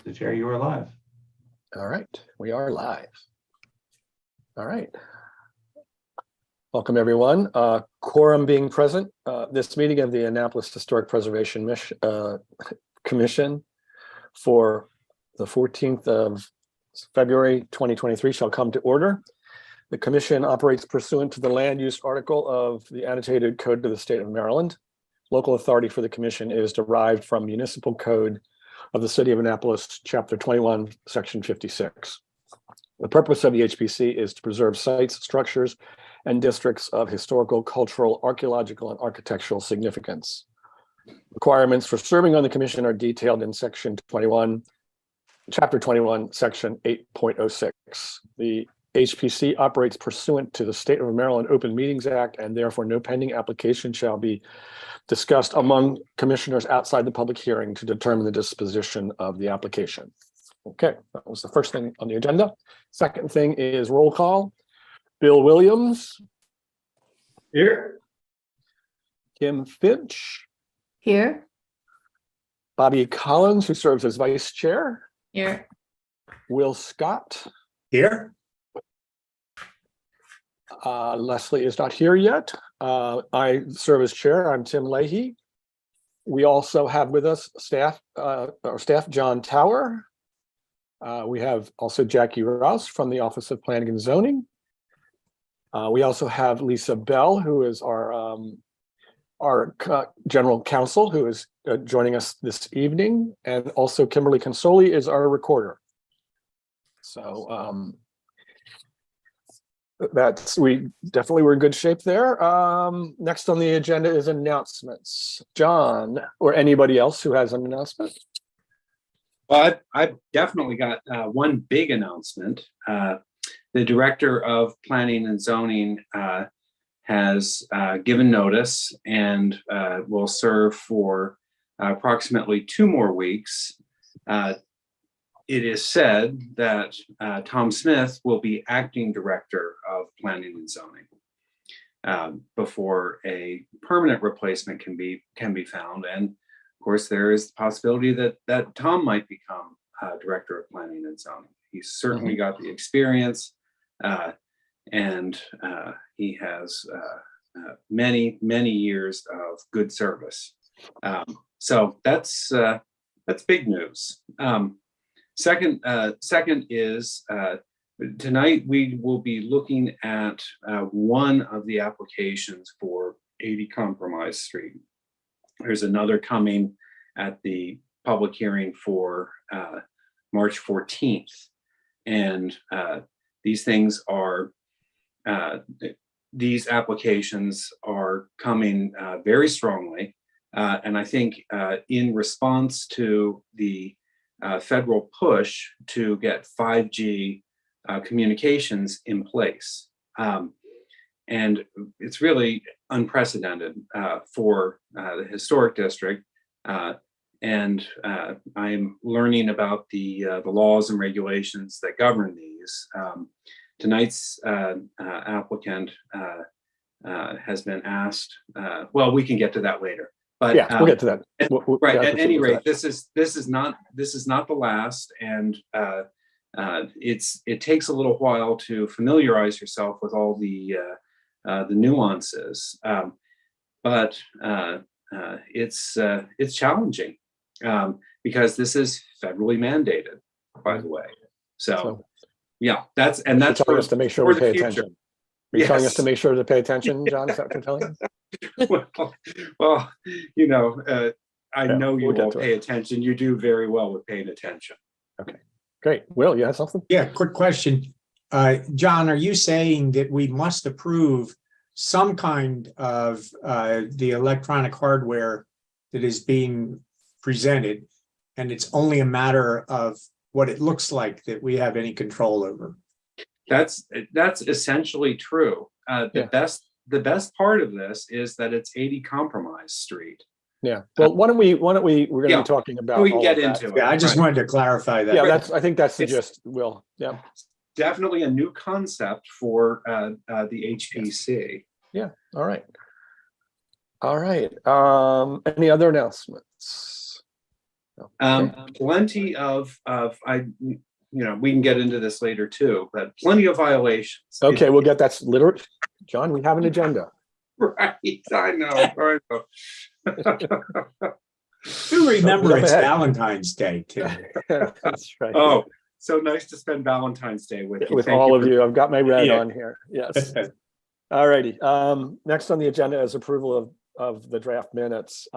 The chair, you are live. All right, we are live. All right. Welcome, everyone. Quorum being present, this meeting of the Annapolis Historic Preservation Commission for the 14th of February 2023 shall come to order. The commission operates pursuant to the land use article of the annotated code of the state of Maryland. Local authority for the commission is derived from municipal code of the city of Annapolis, chapter 21, section 56. The purpose of the HPC is to preserve sites, structures, and districts of historical, cultural, archaeological, and architectural significance. Requirements for serving on the commission are detailed in section 21, chapter 21, section 8.06. The HPC operates pursuant to the State of Maryland Open Meetings Act, and therefore no pending application shall be discussed among commissioners outside the public hearing to determine the disposition of the application. Okay, that was the first thing on the agenda. Second thing is roll call. Bill Williams. Here. Kim Finch. Here. Bobby Collins, who serves as vice chair. Here. Will Scott. Here. Leslie is not here yet. I serve as chair. I'm Tim Leahy. We also have with us staff, John Tower. We have also Jackie Rouse from the Office of Planning and Zoning. We also have Lisa Bell, who is our general counsel, who is joining us this evening. And also Kimberly Consoli is our recorder. So we definitely were in good shape there. Next on the agenda is announcements. John, or anybody else who has an announcement? Well, I've definitely got one big announcement. The director of planning and zoning has given notice and will serve for approximately 2 more weeks. It is said that Tom Smith will be acting director of planning and zoning before a permanent replacement can be found. And of course, there is the possibility that Tom might become director of planning and zoning. He's certainly got the experience, and he has many years of good service. So that's big news. Second is tonight we will be looking at one of the applications for 80 Compromise Street. There's another coming at the public hearing for March 14th. And these applications are coming very strongly. And I think in response to the federal push to get 5G communications in place. And it's really unprecedented for the historic district. And I'm learning about the laws and regulations that govern these. Tonight's applicant has been asked, well, we can get to that later. But yeah, we'll get to that. Right. At any rate, this is not the last, and it takes a little while to familiarize yourself with all the nuances, but it's challenging because this is federally mandated, by the way. So yeah, that's telling us to make sure we pay attention. Are you telling us Yes. to make sure to pay attention, John? Is that what you're telling us? well, I know you we'll all pay attention. You do very well with paying attention. Okay, great. Will, you have something? Yeah, quick question. John, are you saying that we must approve some kind of the electronic hardware that is being presented, and it's only a matter of what it looks like that we have any control over? That's essentially true. The best part of this is that it's 80 Compromise Street. Yeah. Well, why don't we? We're going to be talking about. We can all get of that. into it. Yeah, I just wanted to clarify that. Yeah, I think that's the gist. Will. Yeah. Definitely a new concept for the HPC. Yeah. All right. All right. Any other announcements? Plenty of we can get into this later too, but plenty of violations. Okay, we'll get that's literally, John, we have an agenda. Right, I know. Do remember Jump it's ahead. Valentine's Day too. That's right. Oh, so nice to spend Valentine's Day with you. With Thank all of for- you. I've got my red Yeah. on here. Yes. All righty. Next on the agenda is approval of the draft minutes.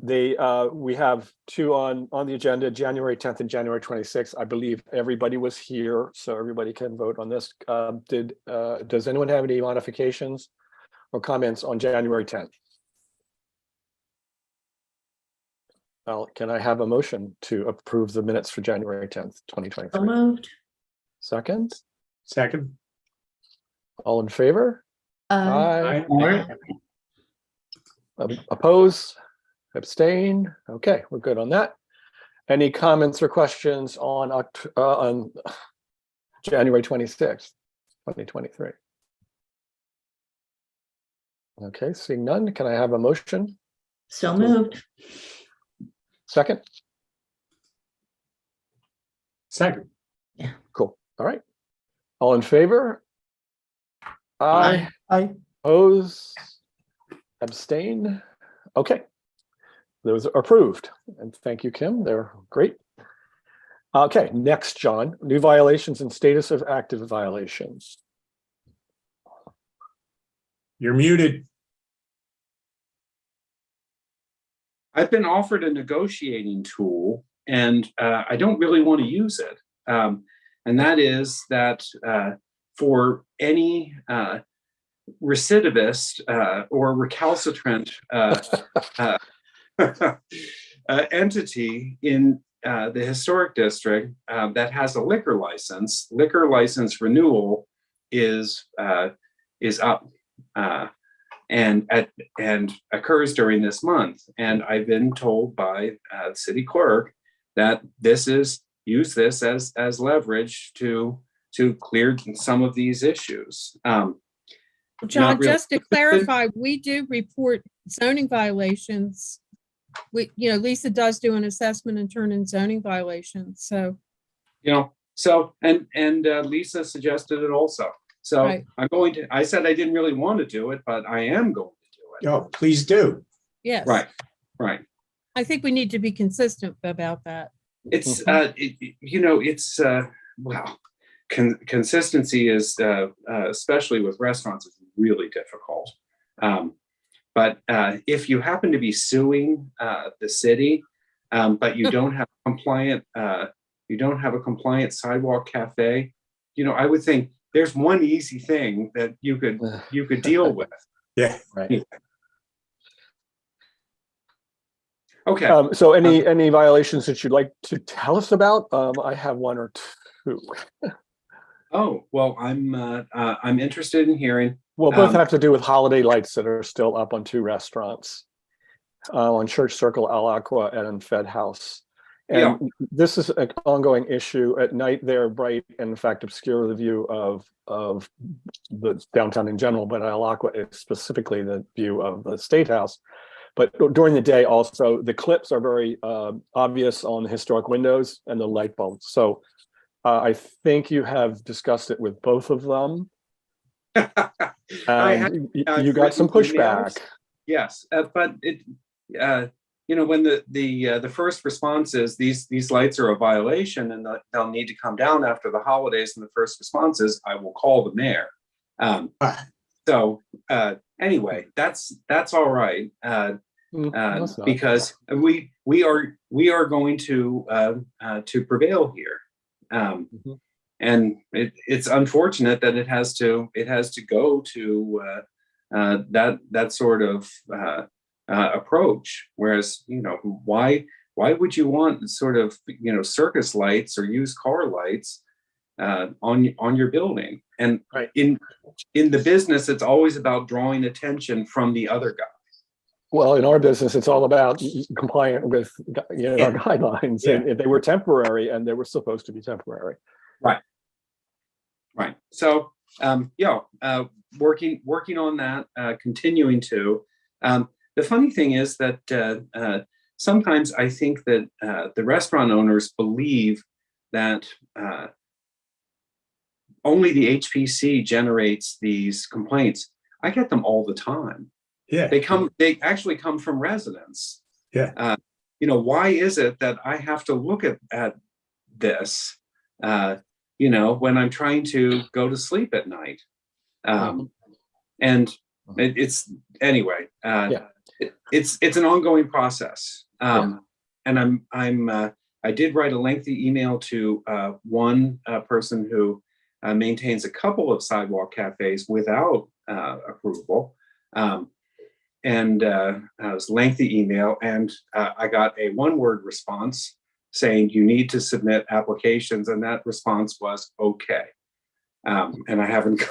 We have two on the agenda, January 10th and January 26th. I believe everybody was here, so everybody can vote on this. Does anyone have any modifications or comments on January 10th? Well, can I have a motion to approve the minutes for January 10th, 2023? So moved. Second, Second. all in favor? Aye. Aye. Oppose, abstain. Okay, we're good on that. Any comments or questions on January 26th, 2023? Okay, seeing none, can I have a motion? So moved. Second? Second. Cool. All right. All in favor? Aye. Aye. Oppose, abstain. Okay. Those are approved. And thank you, Kim. They're great. Okay, next, John, new violations and status of active violations. You're muted. I've been offered a negotiating tool, and I don't really want to use it. And that is that for any recidivist or recalcitrant entity in the historic district that has a liquor license renewal is up. And occurs during this month. And I've been told by the city clerk that use this as leverage to clear some of these issues. John, really- just to clarify, we do report zoning violations. Lisa does do an assessment and turn in zoning violations, so. And Lisa suggested it also. So Right. I said I didn't really want to do it, but I am going to do it. Oh, please do. Yes. Right. I think we need to be consistent about that. It's consistency is especially with restaurants is really difficult. But if you happen to be suing the city, but you don't have a compliant sidewalk cafe, I would think there's one easy thing that you could deal with. Yeah. Right. Okay. So any violations that you'd like to tell us about? I have one or two. Oh, well, I'm interested in hearing. Well, both have to do with holiday lights that are still up on two restaurants, on Church Circle, Al Aqua, and Fed House. And this is an ongoing issue. At night, they're bright and in fact obscure the view of the downtown in general, but Al Aqua is specifically the view of the State House. But during the day also, the clips are very obvious on the historic windows and the light bulbs. So I think you have discussed it with both of them. You got some pushback. Yes, but it, when the first response is these lights are a violation and they'll need to come down after the holidays, and the first response is I will call the mayor. So anyway, that's all right. Because we are going to prevail here. And it's unfortunate that it has to go to that sort of approach. Whereas, why would you want sort of, circus lights or used car lights on your building? And right. in the business, it's always about drawing attention from the other guy. Well, in our business, it's all about compliant with our guidelines. Yeah. And they were temporary, and they were supposed to be temporary. Right. So, working on that, continuing to. The funny thing is that sometimes I think that the restaurant owners believe that only the HPC generates these complaints. I get them all the time. Yeah. They actually come from residents. Yeah. Why is it that I have to look at this, when I'm trying to go to sleep at night? And it's anyway, it's an ongoing process. And I did write a lengthy email to one person who maintains a couple of sidewalk cafes without approval. And it was a lengthy email, and I got a one-word response saying you need to submit applications, and that response was okay. And I haven't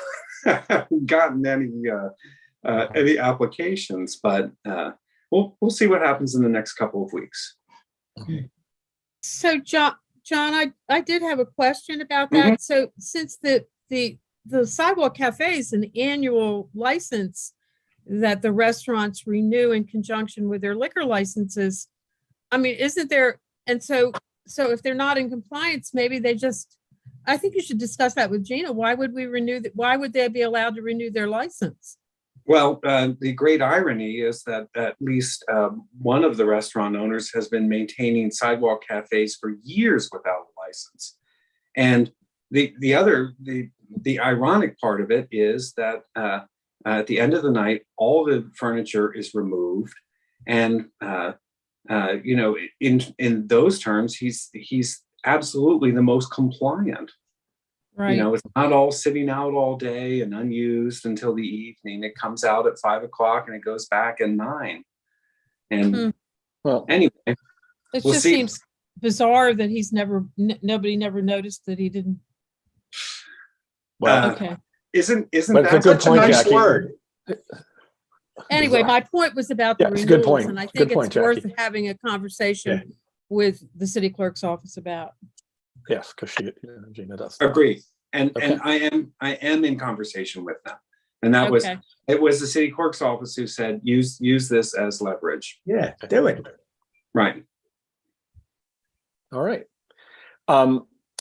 gotten any applications, but we'll see what happens in the next couple of weeks. So John, I did have a question about that. So since the Sidewalk Cafe is an annual license that the restaurants renew in conjunction with their liquor licenses, I mean, isn't there, and so if they're not in compliance, maybe I think you should discuss that with Gina. Why would we renew that? Why would they be allowed to renew their license? Well, the great irony is that at least one of the restaurant owners has been maintaining sidewalk cafes for years without a license. And the ironic part of it is that at the end of the night, all the furniture is removed, and in those terms, he's absolutely the most compliant. Right. It's not all sitting out all day and unused until the evening. It comes out at 5 o'clock and it goes back at 9. And Well, anyway, It we'll just see. seems bizarre that nobody never noticed that he didn't. well, Okay. Isn't But it's a that good That's a point, nice Jackie. word. Anyway, my point was about the Yeah, it's a good renewals, point. and I Good think point, it's worth Jackie. having a conversation with the city clerk's office about. yes, because Gina does. agree? And Okay. I am in conversation with them. And that was Okay. it was the city clerk's office who said use this as leverage. Yeah, do it. Right. All right.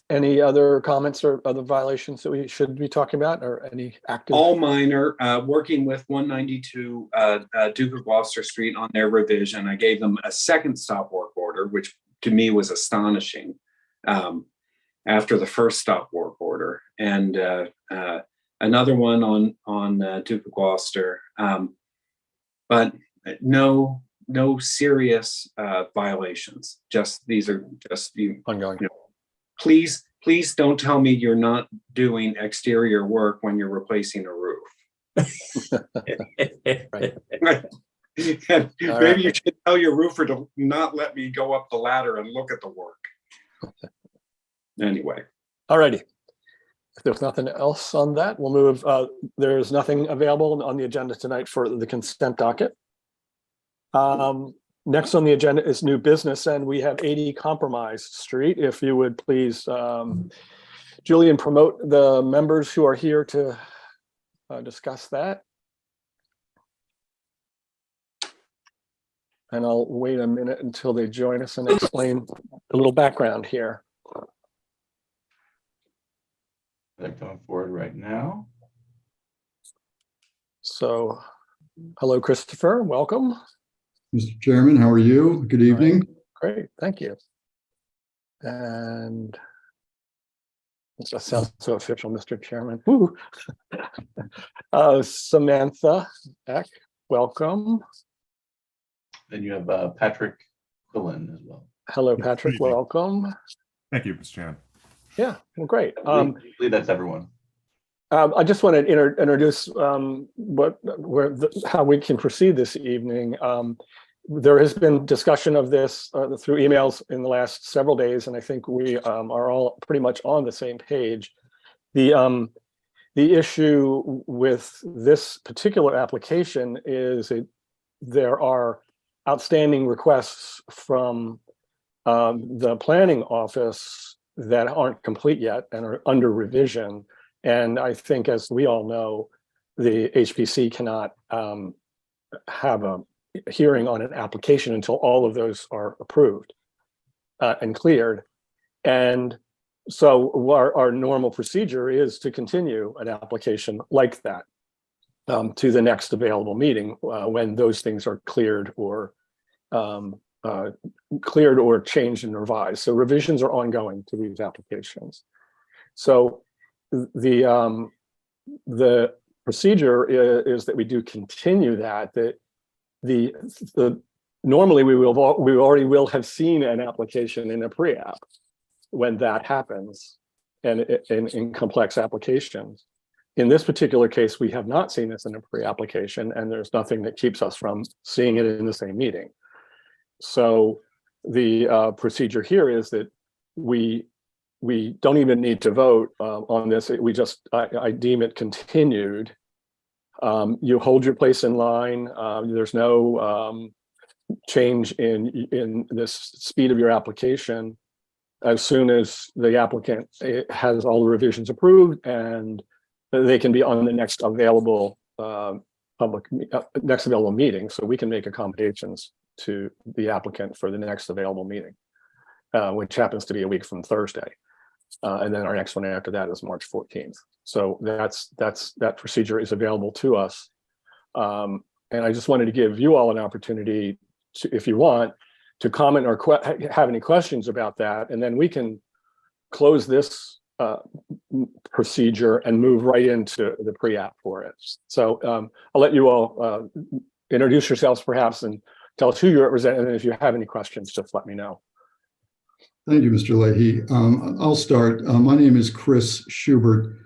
Any other comments or other violations that we should be talking about, or any active? All minor, working with 192 Duke of Gloucester Street on their revision. I gave them a second stop work order, which to me was astonishing after the first stop work order, and another one on Duke of Gloucester, but no serious violations. These are just you. Ongoing. Please don't tell me you're not doing exterior work when you're replacing a roof. Maybe you should tell your roofer to not let me go up the ladder and look at the work. Anyway. All righty. If there's nothing else on that, we'll move. There's nothing available on the agenda tonight for the consent docket. Next on the agenda is new business, and we have 80 Compromise Street. If you would please, Julian, promote the members who are here to discuss that. And I'll wait a minute until they join us and explain a little background here. They're coming forward right now. So, hello, Christopher, welcome. Mr. Chairman, how are you? Good evening. Great, thank you. And that sounds so official, Mr. Chairman. Woo. Samantha Eck, welcome. Then you have Patrick Quillen as well. Hello, Patrick, evening. welcome. Thank you, Mr. Chairman. Yeah, well, great. I believe that's everyone. I just want to introduce how we can proceed this evening. There has been discussion of this through emails in the last several days, and I think we are all pretty much on the same page. The issue with this particular application is there are outstanding requests from the planning office that aren't complete yet and are under revision. And I think, as we all know, the HPC cannot have a hearing on an application until all of those are approved and cleared. And so our normal procedure is to continue an application like that to the next available meeting when those things are cleared or changed and revised. So revisions are ongoing to these applications. So the procedure is that we do continue that. Normally we already will have seen an application in a pre-app when that happens, and in complex applications. In this particular case, we have not seen this in a pre-application, and there's nothing that keeps us from seeing it in the same meeting. So the procedure here is that we don't even need to vote on this. We just, I deem it continued. You hold your place in line. There's no change in this speed of your application. As soon as the applicant has all the revisions approved, and they can be on the next available meeting, so we can make accommodations to the applicant for the next available meeting, which happens to be a week from Thursday. And then our next one after that is March 14th. So that procedure is available to us. And I just wanted to give you all an opportunity to, if you want, to comment or have any questions about that. And then we can close this procedure and move right into the pre-app for it. So I'll let you all introduce yourselves perhaps and tell us who you represent. And then if you have any questions, just let me know. Thank you, Mr. Leahy. I'll start. My name is Chris Schubert.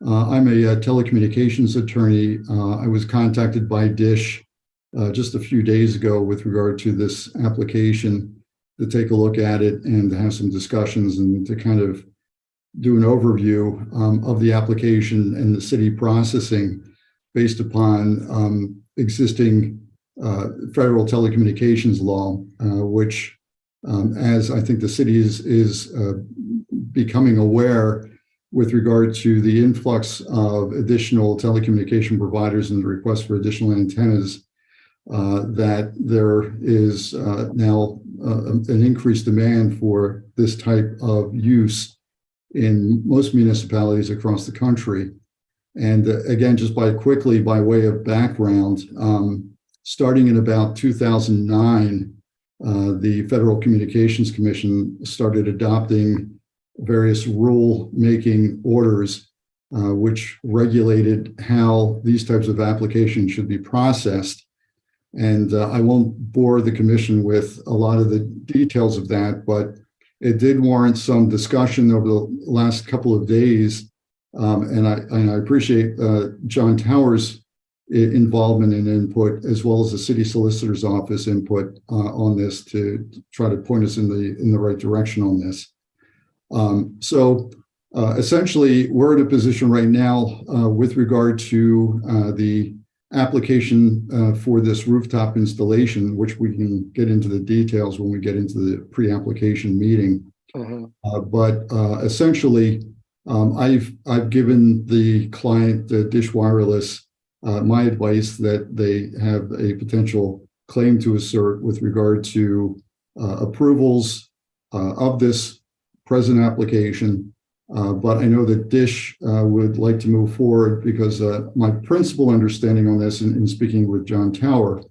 I'm a telecommunications attorney. I was contacted by DISH just a few days ago with regard to this application to take a look at it and to have some discussions and to kind of do an overview of the application and the city processing based upon existing federal telecommunications law, which as I think the city is becoming aware with regard to the influx of additional telecommunication providers and the request for additional antennas, that there is now an increased demand for this type of use in most municipalities across the country. And again, just by way of background, starting in about 2009, the Federal Communications Commission started adopting various rule-making orders which regulated how these types of applications should be processed. And I won't bore the commission with a lot of the details of that, but it did warrant some discussion over the last couple of days. And I appreciate John Tower's involvement and input, as well as the city solicitor's office input on this to try to point us in the right direction on this. So essentially, we're in a position right now with regard to the application for this rooftop installation, which we can get into the details when we get into the pre-application meeting. But essentially, I've given the client, Dish Wireless, my advice that they have a potential claim to assert with regard to approvals of this present application. But I know that Dish would like to move forward because my principal understanding on this, in speaking with John Tower,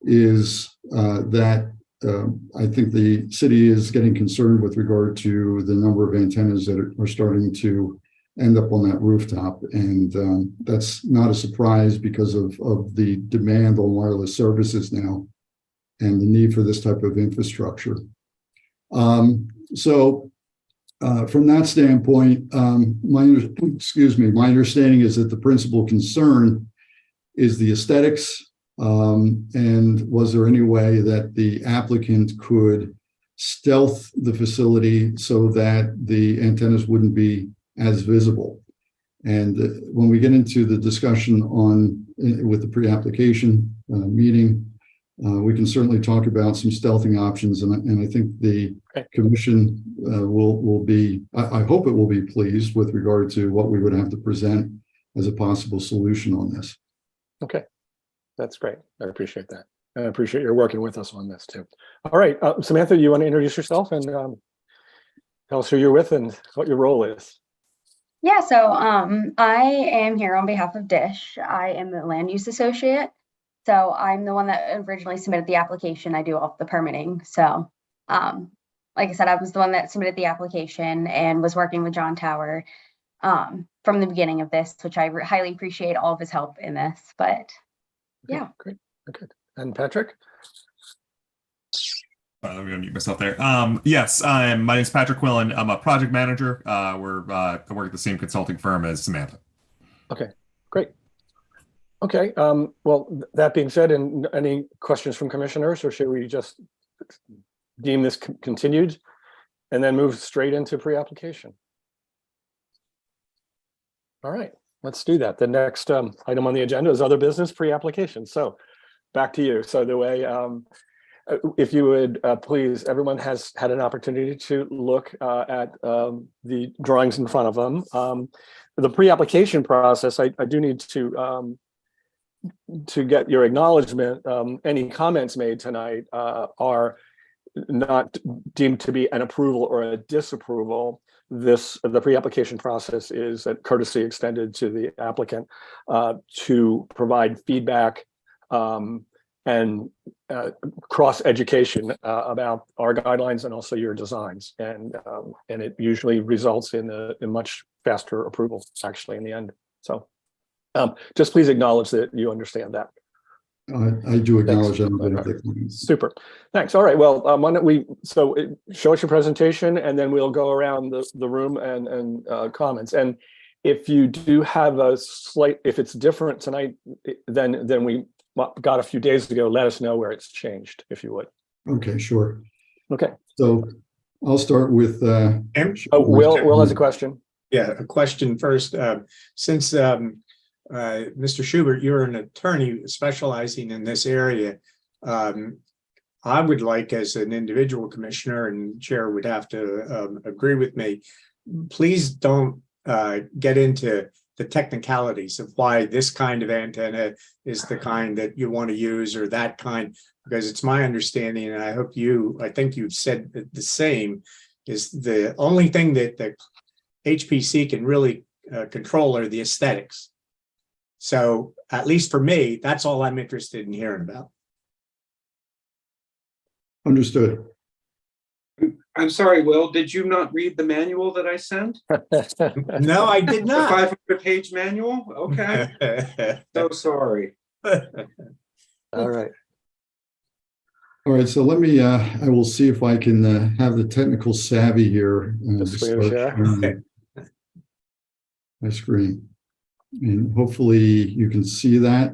is that I think the city is getting concerned with regard to the number of antennas that are starting to end up on that rooftop. And that's not a surprise because of the demand on wireless services now and the need for this type of infrastructure. So from that standpoint, my understanding is that the principal concern is the aesthetics. And was there any way that the applicant could stealth the facility so that the antennas wouldn't be as visible? And when we get into the discussion with the pre-application meeting, we can certainly talk about some stealthing options, and I think the commission will be, I hope it will be pleased with regard to what we would have to present as a possible solution on this. Okay, that's great. I appreciate that. I appreciate your working with us on this too. All right, Samantha, you want to introduce yourself and tell us who you're with and what your role is? Yeah, so I am here on behalf of Dish. I am the land use associate. So I'm the one that originally submitted the application. I do all of the permitting. So like I said, I was the one that submitted the application and was working with John Tower from the beginning of this, which I highly appreciate all of his help in this. But yeah. Okay, great. Okay. And Patrick? Let me unmute myself there. Yes, my name is Patrick Quillen. I'm a project manager. I work at the same consulting firm as Samantha. Okay, great. Okay, well, that being said, and any questions from commissioners, or should we just deem this continued and then move straight into pre-application? All right, let's do that. The next item on the agenda is other business pre-application. So back to you. So the way, if you would please, everyone has had an opportunity to look at the drawings in front of them. The pre-application process, I do need to get your acknowledgement. Any comments made tonight are not deemed to be an approval or a disapproval. The pre-application process is a courtesy extended to the applicant to provide feedback and cross-education about our guidelines and also your designs. And it usually results in a much faster approval, actually, in the end. So just please acknowledge that you understand that. I do acknowledge Thanks. that. Super. Thanks. All right. Well, why don't we show us your presentation and then we'll go around the room and comments. And if you do have a slight, if it's different tonight than we got a few days ago, let us know where it's changed, if you would. Okay, sure. Okay. So I'll start with. Will has a question. Yeah, a question first. Since Mr. Schubert, you're an attorney specializing in this area. I would like, as an individual commissioner, and chair would have to agree with me, please don't get into the technicalities of why this kind of antenna is the kind that you want to use or that kind, because it's my understanding, and I think you've said the same, is the only thing that the HPC can really control are the aesthetics. So at least for me, that's all I'm interested in hearing about. Understood. I'm sorry, Will, did you not read the manual that I sent? No, I did The not. 500-page manual? Okay. So sorry. All right. All right, so let me, I will see if I can have the technical savvy here. Just to screen start share. sharing my screen. And hopefully you can see that.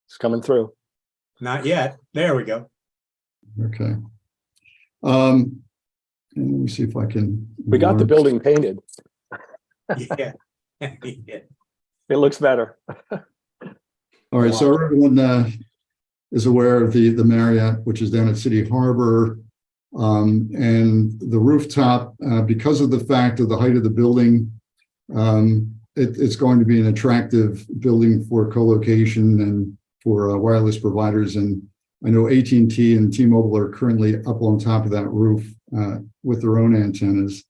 It's coming through. Not yet. There we go. Okay. And let me see if I can. We got the building painted. Yeah. Yeah. It looks better. All right, so everyone is aware of the Marriott, which is down at City Harbor. And the rooftop, because of the fact of the height of the building, it's going to be an attractive building for co-location and for wireless providers. And I know AT&T and T-Mobile are currently up on top of that roof with their own antennas.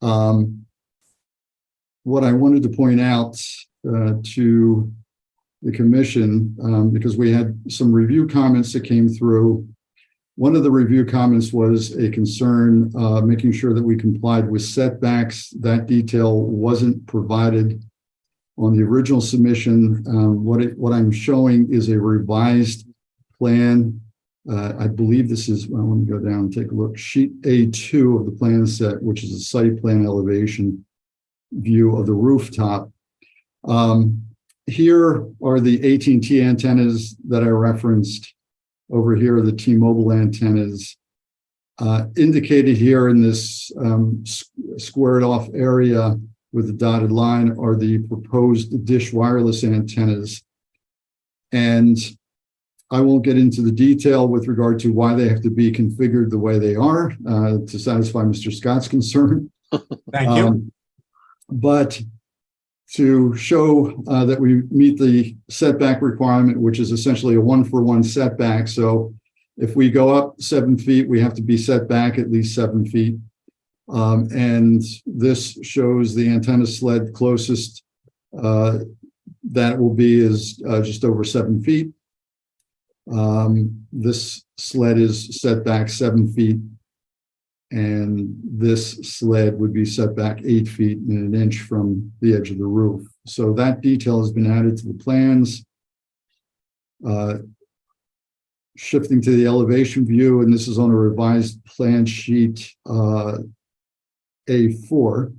What I wanted to point out to the commission, because we had some review comments that came through. One of the review comments was a concern making sure that we complied with setbacks. That detail wasn't provided on the original submission. What I'm showing is a revised plan. I believe this is, I want to go down and take a look, sheet A2 of the plan set, which is a site plan elevation view of the rooftop. Here are the AT&T antennas that I referenced. Over here are the T-Mobile antennas. Indicated here in this squared off area with the dotted line are the proposed Dish Wireless antennas. And I won't get into the detail with regard to why they have to be configured the way they are to satisfy Mr. Scott's concern. Thank you. But to show that we meet the setback requirement, which is essentially a 1-for-1 setback. So if we go up 7 feet, we have to be set back at least 7 feet. And this shows the antenna sled closest that will be is just over 7 feet. This sled is set back 7 feet, and this sled would be set back 8 feet and 1 inch from the edge of the roof. So that detail has been added to the plans. Shifting to the elevation view, and this is on a revised plan sheet A4.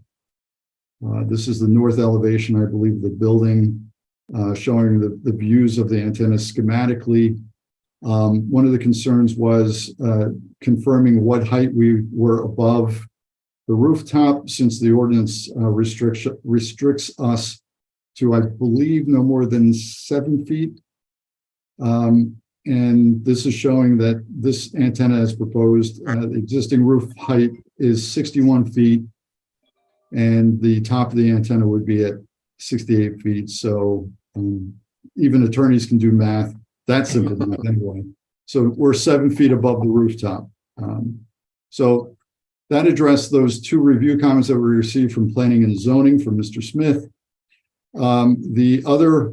This is the north elevation, I believe, of the building, showing the views of the antenna schematically. One of the concerns was confirming what height we were above the rooftop, since the ordinance restricts us to, I believe, no more than 7 feet. And this is showing that this antenna as proposed, the existing roof height is 61 feet, and the top of the antenna would be at 68 feet. So even attorneys can do math. That's simple math anyway. So we're 7 feet above the rooftop. So that addressed those 2 review comments that we received from planning and zoning from Mr. Smith. The other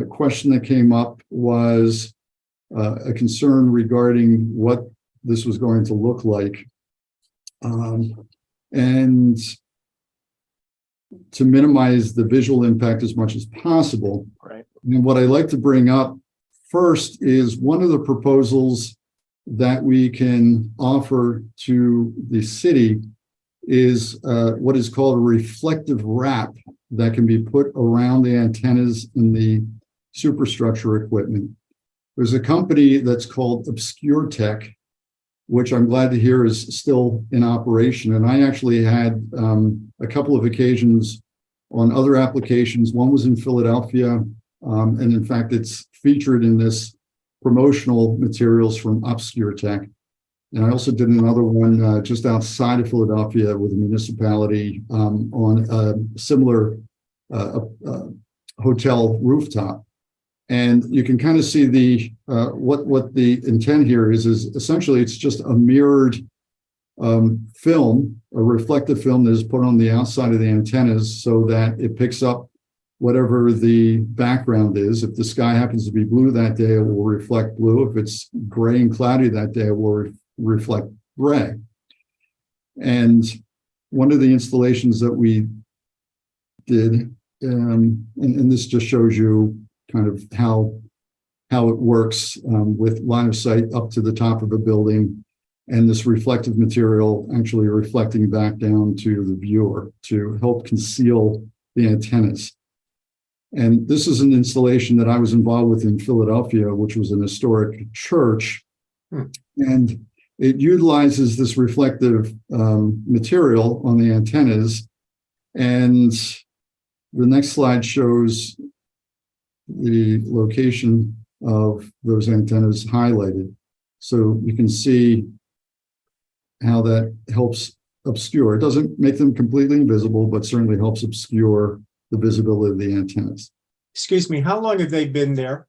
question that came up was a concern regarding what this was going to look like. And to minimize the visual impact as much as possible. Right. And what I'd like to bring up first is one of the proposals that we can offer to the city is what is called a reflective wrap that can be put around the antennas and the superstructure equipment. There's a company that's called Obscure Tech, which I'm glad to hear is still in operation. And I actually had a couple of occasions on other applications. One was in Philadelphia, and in fact, it's featured in this promotional materials from Obscure Tech. And I also did another one just outside of Philadelphia with a municipality on a similar hotel rooftop. And you can kind of see the what the intent here is essentially it's just a mirrored film, a reflective film that is put on the outside of the antennas so that it picks up whatever the background is. If the sky happens to be blue that day, it will reflect blue. If it's gray and cloudy that day, it will reflect gray. And one of the installations that we did, and this just shows you kind of how it works with line of sight up to the top of the building, and this reflective material actually reflecting back down to the viewer to help conceal the antennas. And this is an installation that I was involved with in Philadelphia, which was an historic church. And it utilizes this reflective material on the antennas. And the next slide shows the location of those antennas highlighted. So you can see how that helps obscure. It doesn't make them completely invisible, but certainly helps obscure the visibility of the antennas. Excuse me, how long have they been there?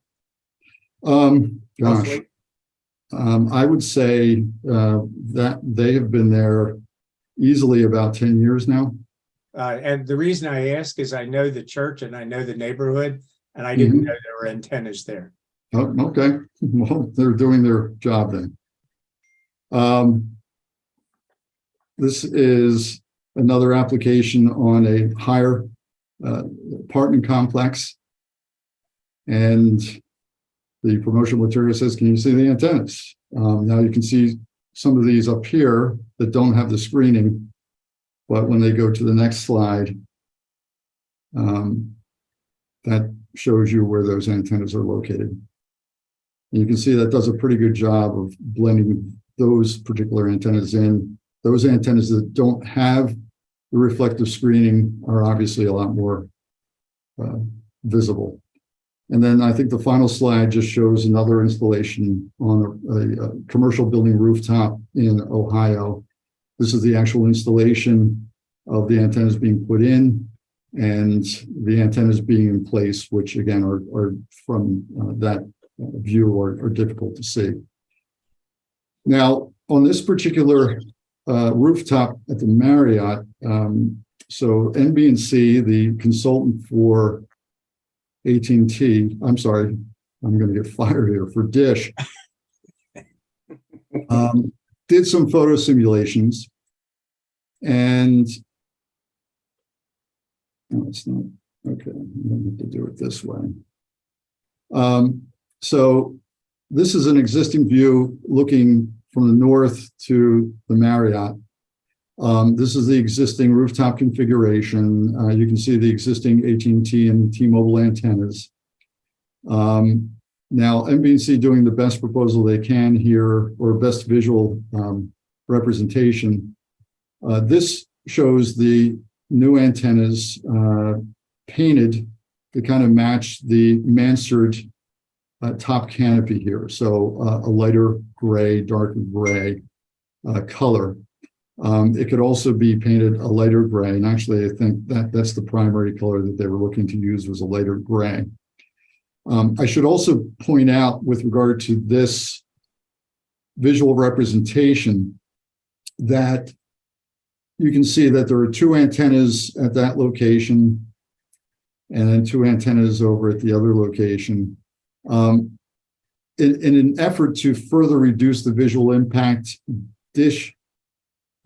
Gosh, I would say that they have been there easily about 10 years now. And the reason I ask is I know the church and I know the neighborhood, and I didn't know there were antennas there. Oh, okay. Well, they're doing their job then. This is another application on a higher apartment complex. And the promotional material says, can you see the antennas? Now you can see some of these up here that don't have the screening, but when they go to the next slide, that shows you where those antennas are located. And you can see that does a pretty good job of blending those particular antennas in. Those antennas that don't have the reflective screening are obviously a lot more visible. And then I think the final slide just shows another installation on a commercial building rooftop in Ohio. This is the actual installation of the antennas being put in. and the antennas being in place, which again are from that view are difficult to see. Now, on this particular rooftop at the Marriott, so NBC, the consultant for AT&T, I'm sorry, I'm going to get fired here, for Dish, did some photo simulations, and no, it's not. Okay, I'm going to have to do it this way. So this is an existing view looking from the north to the Marriott. This is the existing rooftop configuration. You can see the existing AT&T and T-Mobile antennas. Now, NBC doing the best proposal they can here, or best visual representation. This shows the new antennas painted to kind of match the mansard top canopy here. So a lighter gray, darker gray color. It could also be painted a lighter gray. And actually, I think that's the primary color that they were looking to use, was a lighter gray. I should also point out, with regard to this visual representation, that you can see that there are two antennas at that location and then two antennas over at the other location. In an effort to further reduce the visual impact, Dish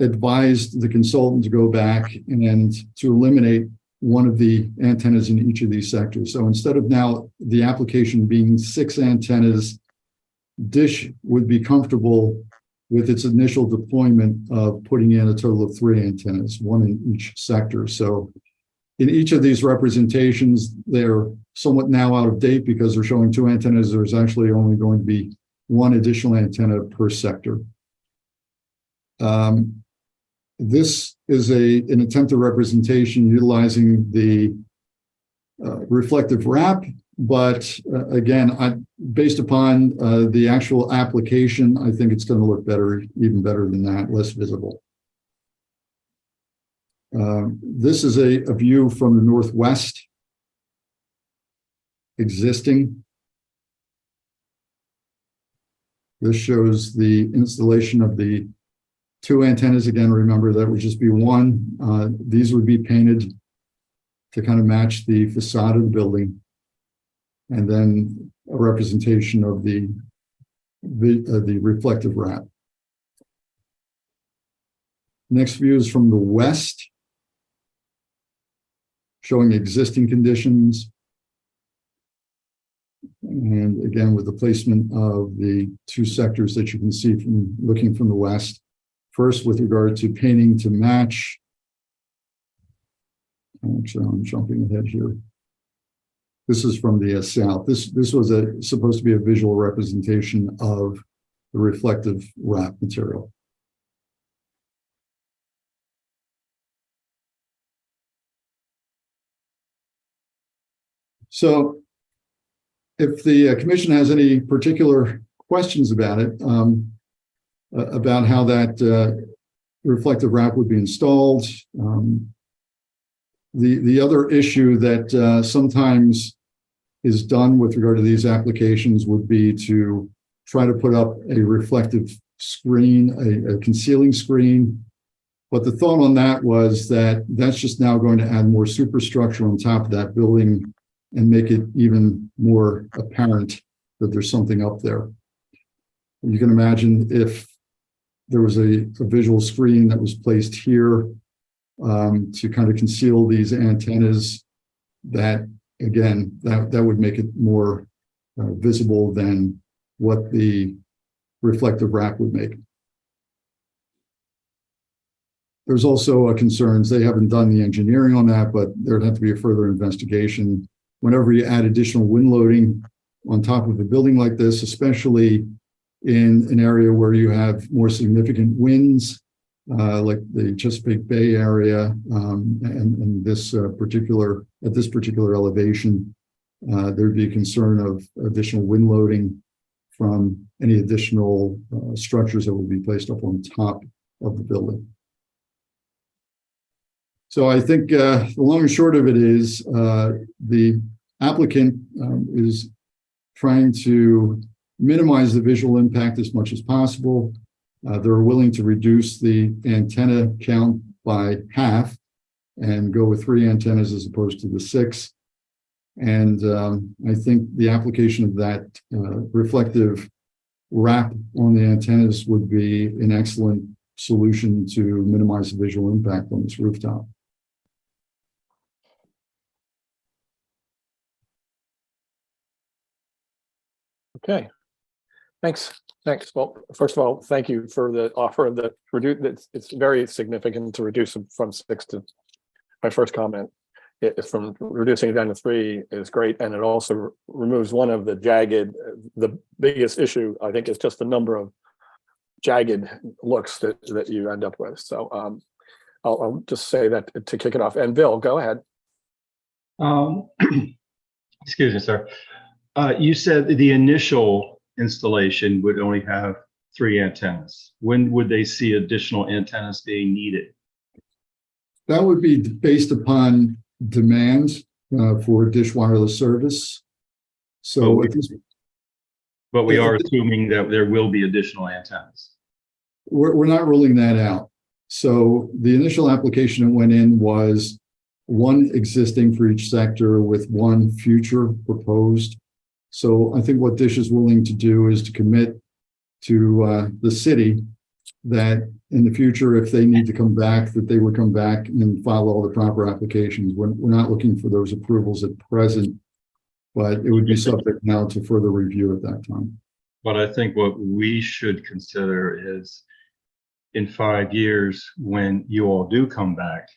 advised the consultant to go back and to eliminate one of the antennas in each of these sectors. So instead of now the application being 6 antennas, Dish would be comfortable with its initial deployment of putting in a total of 3 antennas, 1 in each sector. So in each of these representations, they're somewhat now out of date because they're showing 2 antennas. There's actually only going to be 1 additional antenna per sector. This is an attempted representation utilizing the reflective wrap, but again, based upon the actual application, I think it's going to look better, even better than that, less visible. This is a view from the northwest, existing. This shows the installation of the 2 antennas. Again, remember that would just be 1. These would be painted to kind of match the facade of the building. And then a representation of the reflective wrap. Next view is from the west, showing existing conditions. And again, with the placement of the 2 sectors that you can see from looking from the west. First, with regard to painting to match. Actually, I'm jumping ahead here. This is from the south. This was supposed to be a visual representation of the reflective wrap material. So if the commission has any particular questions about it, about how that reflective wrap would be installed. The other issue that sometimes is done with regard to these applications would be to try to put up a reflective screen, a concealing screen. But the thought on that was that that's just now going to add more superstructure on top of that building and make it even more apparent that there's something up there. You can imagine if there was a visual screen that was placed here to kind of conceal these antennas, that again, that would make it more visible than what the reflective wrap would make. There's also concerns, they haven't done the engineering on that, but there'd have to be a further investigation. Whenever you add additional wind loading on top of a building like this, especially in an area where you have more significant winds, like the Chesapeake Bay area, and this particular elevation, there'd be a concern of additional wind loading from any additional structures that would be placed up on top of the building. So I think the long and short of it is the applicant is trying to minimize the visual impact as much as possible. They're willing to reduce the antenna count by half and go with 3 antennas as opposed to the 6. And I think the application of that reflective wrap on the antennas would be an excellent solution to minimize the visual impact on this rooftop. Okay, thanks. Well, first of all, thank you for the offer of the reduce. It's very significant to reduce it from 6 to, my first comment. From reducing it down to 3 is great, and it also removes one of the jagged. The biggest issue, I think, is just the number of jagged looks that you end up with. So I'll just say that to kick it off. And Bill, go ahead. Excuse me, sir. You said the initial installation would only have 3 antennas. When would they see additional antennas being needed? That would be based upon demands for Dish Wireless service. So, but we are assuming that there will be additional antennas. we're not ruling that out. So the initial application that went in was 1 existing for each sector with 1 future proposed. So I think what Dish is willing to do is to commit to the city that in the future, if they need to come back, that they would come back and file all the proper applications. We're not looking for those approvals at present, but it would be subject now to further review at that time. But I think what we should consider is in 5 years, when you all do come back,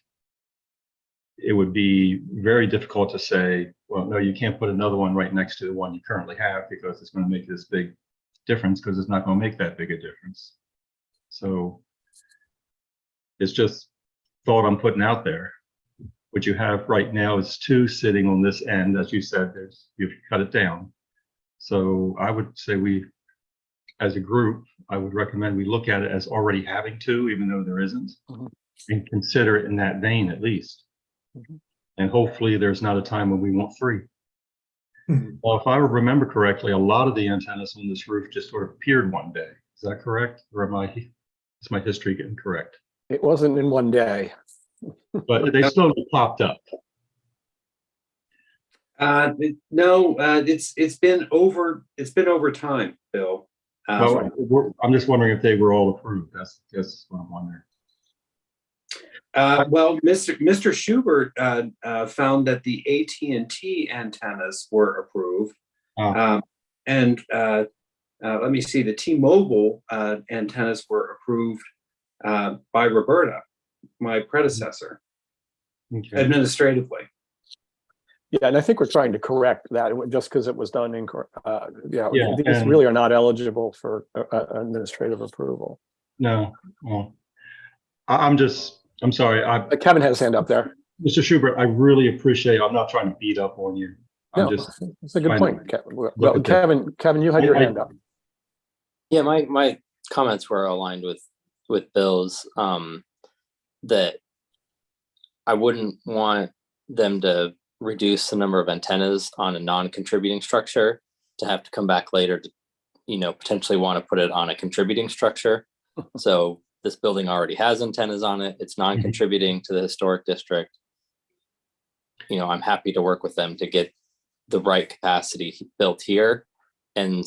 it would be very difficult to say, well, no, you can't put another one right next to the one you currently have because it's going to make this big difference, because it's not going to make that big a difference. So it's just thought I'm putting out there. What you have right now is 2 sitting on this end. As you said, you've cut it down. So I would say as a group, I would recommend we look at it as already having 2, even though there isn't, and consider it in that vein at least. And hopefully there's not a time when we want 3. Well, if I remember correctly, a lot of the antennas on this roof just sort of appeared one day. Is that correct? Or is my history getting correct? It wasn't in one day. But they slowly popped up. No, it's been over time, Bill. Well, I'm just wondering if they were all approved. That's what I'm wondering. Well, Mr. Schubert found that the AT&T antennas were approved, and let me see, the T-Mobile antennas were approved by Roberta, my predecessor, administratively. Yeah, and I think we're trying to correct that just because it was done incorrect. These and really are not eligible for administrative approval. No, well, I'm sorry. Kevin has his hand up there. Mr. Schubert, I really appreciate, I'm not trying to beat up on you. No, it's a good point, Kevin. Well, Kevin, you had your hand up. Yeah, my comments were aligned with Bill's, that I wouldn't want them to reduce the number of antennas on a non-contributing structure to have to come back later to, potentially want to put it on a contributing structure. So this building already has antennas on it. It's non-contributing to the historic district. I'm happy to work with them to get the right capacity built here and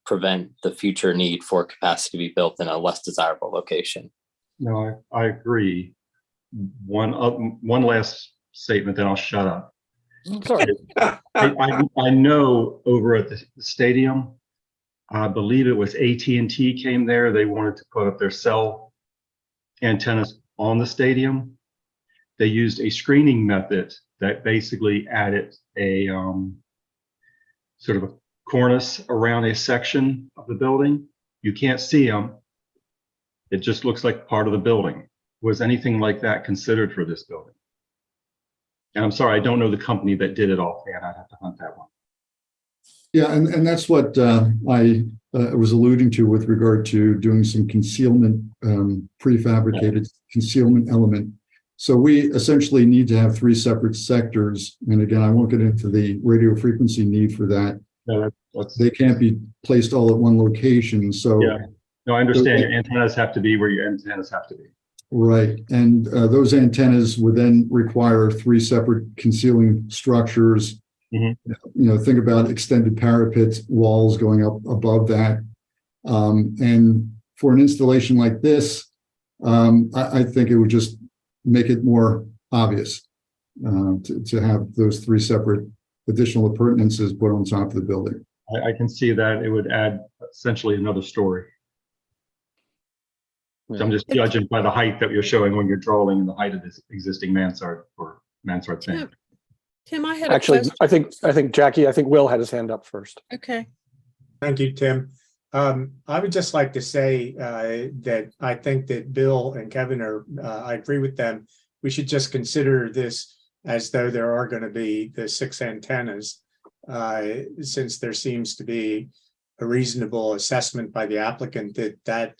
prevent the future need for capacity to be built in a less desirable location. No, I agree. One last statement, then I'll shut up. Sorry. I know over at the stadium, I believe it was AT&T came there. They wanted to put up their cell antennas on the stadium. They used a screening method that basically added a sort of a cornice around a section of the building. You can't see them. It just looks like part of the building. Was anything like that considered for this building? And I'm sorry, I don't know the company that did it offhand. I'd have to hunt that one. Yeah, and that's what I was alluding to with regard to doing some concealment, prefabricated concealment element So we essentially need to have three separate sectors. And again, I won't get into the radio frequency need for that. No, that's, They can't be placed all at one location. So, yeah. No, I understand your antennas have to be where your antennas have to be. right. And those antennas would then require three separate concealing structures. Mhm. Think about extended parapets, walls going up above that. And for an installation like this, I think it would just make it more obvious to have those three separate additional appurtenances put on top of the building. I can see that it would add essentially another story. So I'm just judging by the height that you're showing when you're drawing the height of this existing mansard or mansard thing. Tim, I had a Actually, question. I think Jackie, I think Will had his hand up first. Okay. Thank you, Tim. I would just like to say that I think that Bill and Kevin I agree with them. We should just consider this as though there are going to be the 6 antennas, since there seems to be a reasonable assessment by the applicant that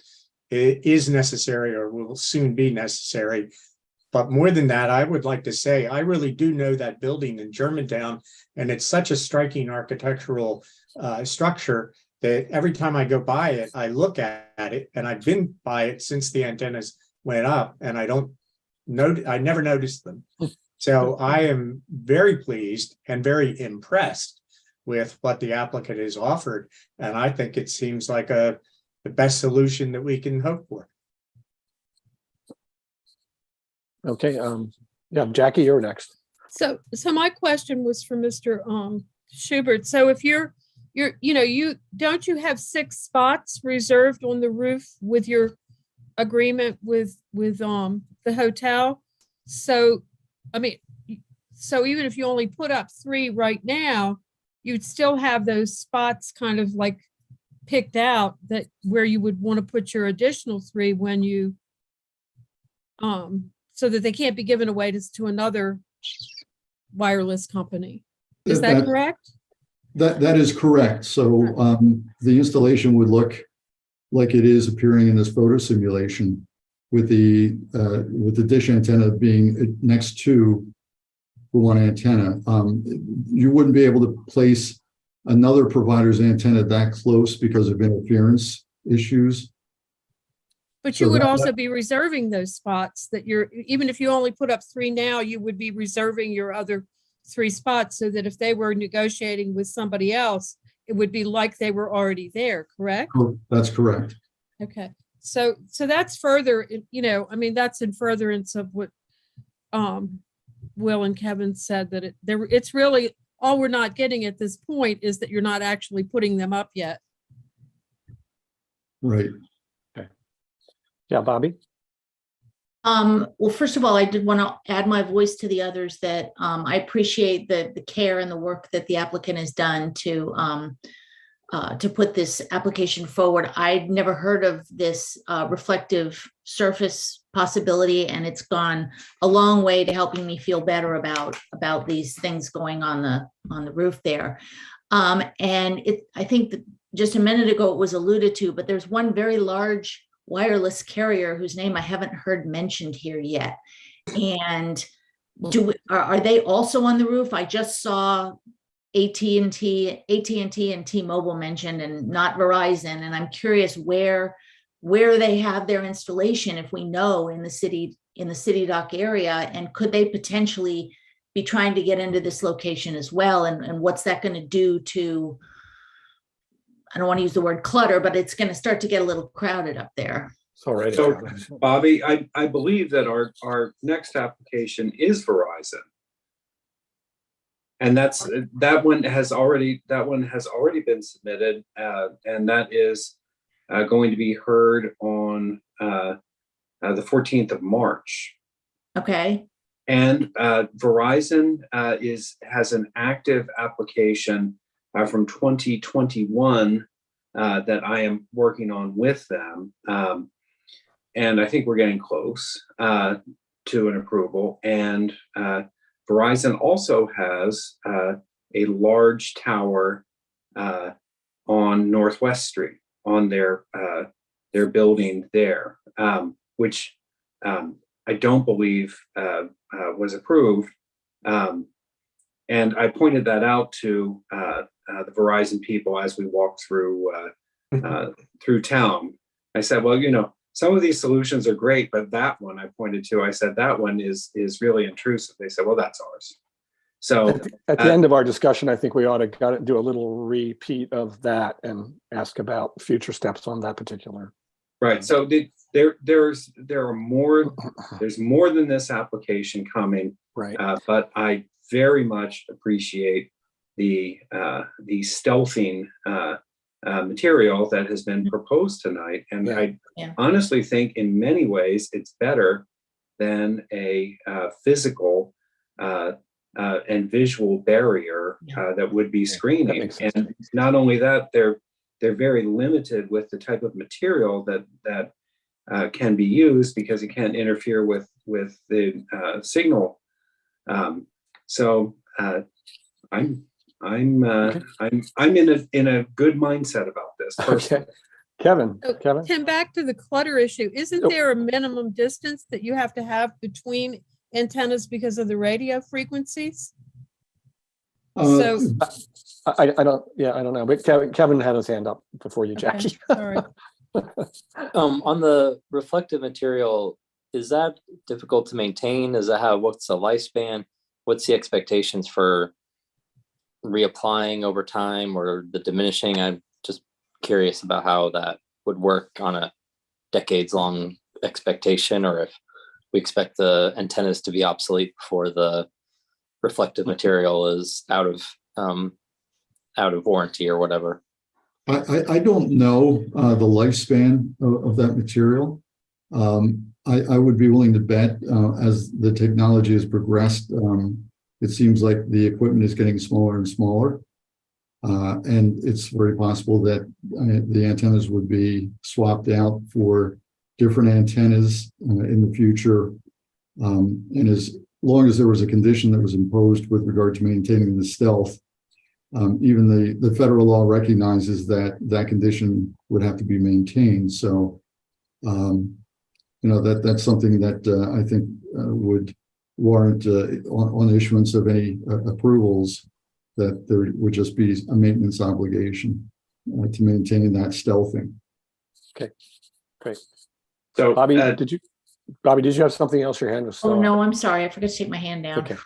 it is necessary or will soon be necessary. But more than that, I would like to say, I really do know that building in Germantown, and it's such a striking architectural structure that every time I go by it, I look at it, and I've been by it since the antennas went up, and I never noticed them. So I am very pleased and very impressed with what the applicant has offered. And I think it seems like the best solution that we can hope for. Okay. Yeah, Jackie, you're next. So my question was for Mr. Schubert. So if you don't you have 6 spots reserved on the roof with your agreement with the hotel? So, I mean, so even if you only put up 3 right now, you'd still have those spots kind of like picked out that where you would want to put your additional 3 when you, so that they can't be given away to another wireless company. Is that correct? That is correct. So the installation would look like it is appearing in this photo simulation, with the dish antenna being next to the one antenna. You wouldn't be able to place another provider's antenna that close because of interference issues. But you would also be reserving those spots that even if you only put up 3 now, you would be reserving your other 3 spots so that if they were negotiating with somebody else, it would be like they were already there, correct? Oh, that's correct. Okay. So that's further, I mean, that's in furtherance of what Will and Kevin said, that it's really, all we're not getting at this point is that you're not actually putting them up yet. Right. Yeah, Bobby? Well, first of all, I did want to add my voice to the others that I appreciate the care and the work that the applicant has done to put this application forward. I'd never heard of this reflective surface possibility, and it's gone a long way to helping me feel better about these things going on the roof there. And I think that just a minute ago it was alluded to, but there's one very large wireless carrier whose name I haven't heard mentioned here yet. And are they also on the roof? I just saw AT&T and T-Mobile mentioned, and not Verizon. And I'm curious where they have their installation, if we know, in the city dock area, and could they potentially be trying to get into this location as well? And what's that going to do to, I don't want to use the word clutter, but it's going to start to get a little crowded up there. Sorry. So, Bobby, I believe that our next application is Verizon, and that one has already been submitted, and that is going to be heard on the 14th of March. Okay. And Verizon has an active application from 2021 that I am working on with them. And I think we're getting close to an approval. And Verizon also has a large tower on Northwest Street on their building there, which I I don't believe was approved. And I pointed that out to the Verizon people as we walked through town. I said, well, you know, some of these solutions are great, but that one I pointed to, I said, that one is really intrusive. They said, well, that's ours. So At the end of our discussion, I think we ought to do a little repeat of that and ask about future steps on that particular. right. So there's more than this application coming. Right. But I very much appreciate the stealthing material that has been proposed tonight. And Yeah. I Yeah. honestly think in many ways it's better than a physical and visual barrier that would be screening. makes sense. And not only that, they're very limited with the type of material that can be used because it can't interfere with the signal. So I'm in a good mindset about this. Okay. Kevin, So, Kevin? Tim, back to the clutter issue. Isn't Oh. there a minimum distance that you have to have between antennas because of the radio frequencies? So, I don't know, but Kevin had his hand up before you, okay, Jackie. sorry. On the reflective material, is that difficult to maintain? What's the lifespan? What's the expectations for reapplying over time or the diminishing? I'm just curious about how that would work on a decades-long expectation, or if we expect the antennas to be obsolete before the reflective material is out of warranty or whatever. I don't know the lifespan of that material. I would be willing to bet as the technology has progressed, it seems like the equipment is getting smaller and smaller. And it's very possible that the antennas would be swapped out for different antennas in the future. And as long as there was a condition that was imposed with regard to maintaining the stealth, even the federal law recognizes that condition would have to be maintained. So, that's something that I think would warrant on issuance of any approvals, that there would just be a maintenance obligation to maintain that stealthing. Okay, great. So Bobby, did you have something else? Your hand was still Oh, up. no, I'm sorry. I forgot to take my hand down. Okay.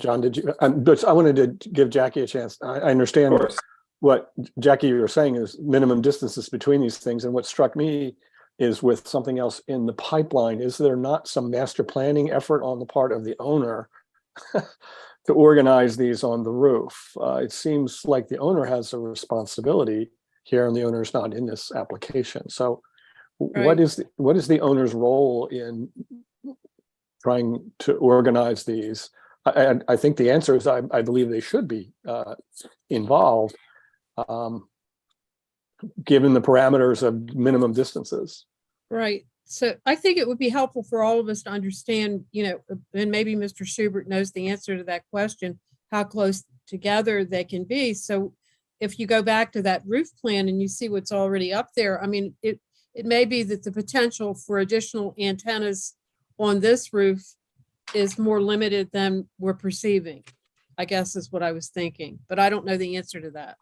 John, did you? But I wanted to give Jackie a chance. I understand Of course. what Jackie, you were saying is minimum distances between these things. And what struck me is with something else in the pipeline, is there not some master planning effort on the part of the owner to organize these on the roof? It seems like the owner has a responsibility here, and the owner is not in this application. So what is the owner's role in trying to organize these? I think the answer is I believe they should be involved, given the parameters of minimum distances. Right. So I think it would be helpful for all of us to understand, and maybe Mr. Schubert knows the answer to that question, how close together they can be. So if you go back to that roof plan and you see what's already up there, I mean, it may be that the potential for additional antennas on this roof is more limited than we're perceiving, I guess is what I was thinking, but I don't know the answer to that.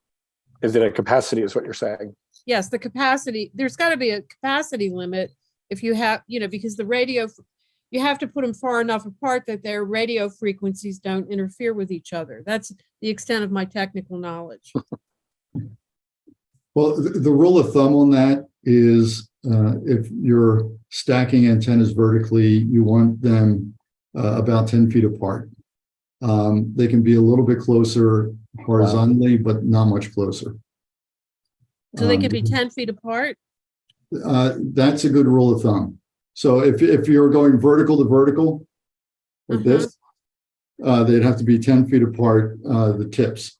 Is it a capacity is what you're saying? Yes, the capacity, there's got to be a capacity limit if you have, because the radio, you have to put them far enough apart that their radio frequencies don't interfere with each other. That's the extent of my technical knowledge. Well, the rule of thumb on that is if you're stacking antennas vertically, you want them about 10 feet apart. They can be a little bit closer horizontally, but not much closer. So they could be 10 feet apart? That's a good rule of thumb. So if you're going vertical to vertical, like this, they'd have to be 10 feet apart, the tips.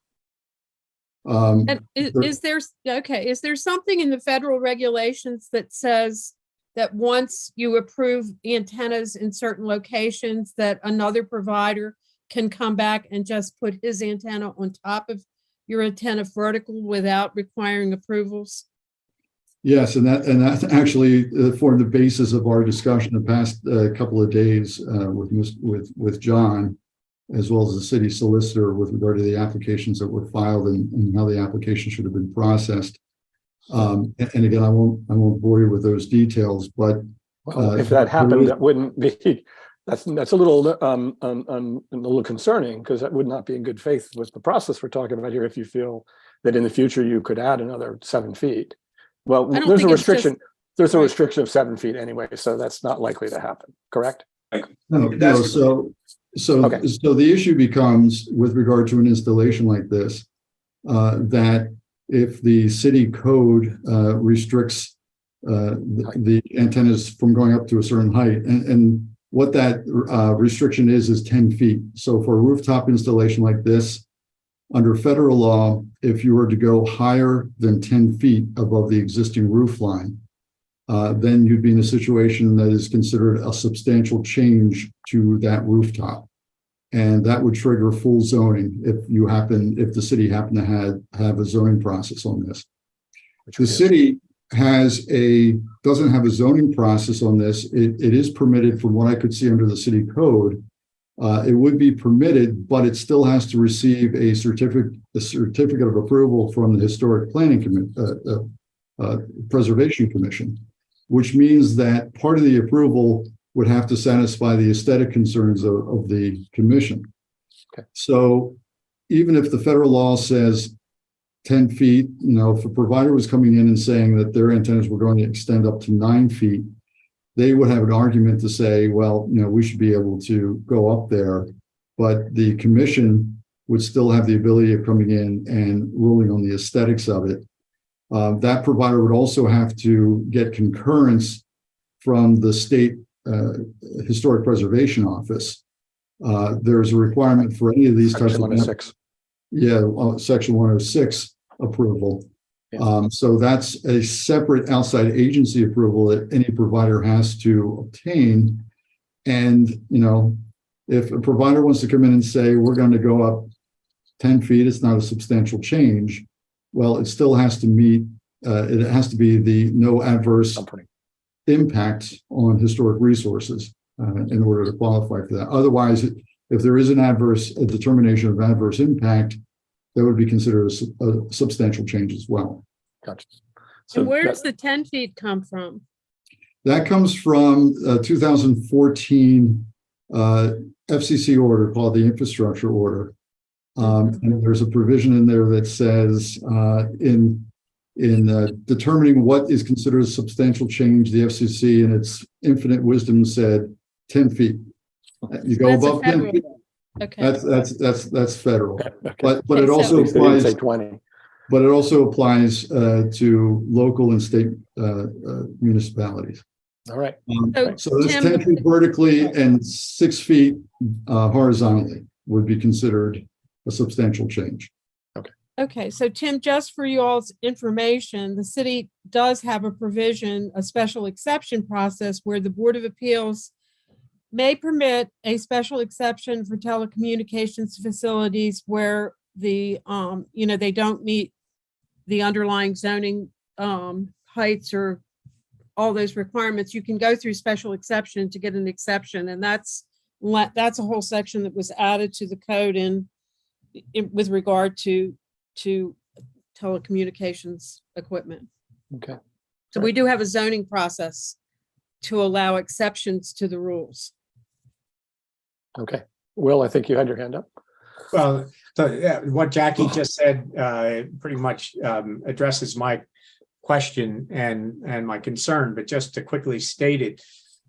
And is there something in the federal regulations that says that once you approve antennas in certain locations, that another provider can come back and just put his antenna on top of your antenna vertical without requiring approvals? Yes, and that actually formed the basis of our discussion the past couple of days with John, as well as the city solicitor, with regard to the applications that were filed and how the application should have been processed. And again, I won't bore you with those details, but Well, if that happened, that wouldn't be, that's a little concerning, because that would not be in good faith with the process we're talking about here, if you feel that in the future you could add another 7 feet. Well, I don't there's a think it's just- restriction. There's a Right. restriction of 7 feet anyway, so that's not likely to happen, correct? No, Okay. so the issue becomes, with regard to an installation like this, that if the city code restricts the antennas from going up to a certain height, and what that restriction is 10 feet. So for a rooftop installation like this, under federal law, if you were to go higher than 10 feet above the existing roof line, then you'd be in a situation that is considered a substantial change to that rooftop. And that would trigger full zoning if the city happened to have a zoning process on this. The city doesn't have a zoning process on this. It is permitted, from what I could see under the city code. It would be permitted, but it still has to receive a certificate of approval from the Historic Planning Preservation Commission, which means that part of the approval would have to satisfy the aesthetic concerns of the commission. Okay. So even if the federal law says 10 feet, if a provider was coming in and saying that their antennas were going to extend up to 9 feet, they would have an argument to say, well, we should be able to go up there, but the commission would still have the ability of coming in and ruling on the aesthetics of it. That provider would also have to get concurrence from the state Historic Preservation Office. There's a requirement for any of these types Section of 106. Section 106 approval. Yeah. So that's a separate outside agency approval that any provider has to obtain. And, if a provider wants to come in and say, we're going to go up 10 feet, it's not a substantial change. Well, it still has to meet, it has to be the no adverse impact on historic resources in order to qualify for that. Otherwise, if there is a determination of adverse impact, that would be considered a substantial change as well. Gotcha. And where does the 10 feet come from? That comes from 2014 FCC order called the infrastructure order. And there's a provision in there that says in determining what is considered a substantial change, the FCC in its infinite wisdom said 10 feet. You go above 10 feet. Okay. That's federal. Okay. But it also They didn't say applies. 20. But it also applies to local and state municipalities. All right. So this Tim- 10 feet vertically and 6 feet horizontally would be considered a substantial change. Okay, so Tim, just for you all's information, the city does have a provision, a special exception process where the Board of Appeals may permit a special exception for telecommunications facilities where they don't meet the underlying zoning heights or all those requirements. You can go through special exception to get an exception, and that's a whole section that was added to the code with regard to telecommunications equipment. Okay. So we do have a zoning process to allow exceptions to the rules. Okay. Will, I think you had your hand up. Well, so, yeah, what Jackie just said pretty much addresses my question and my concern, but just to quickly state it,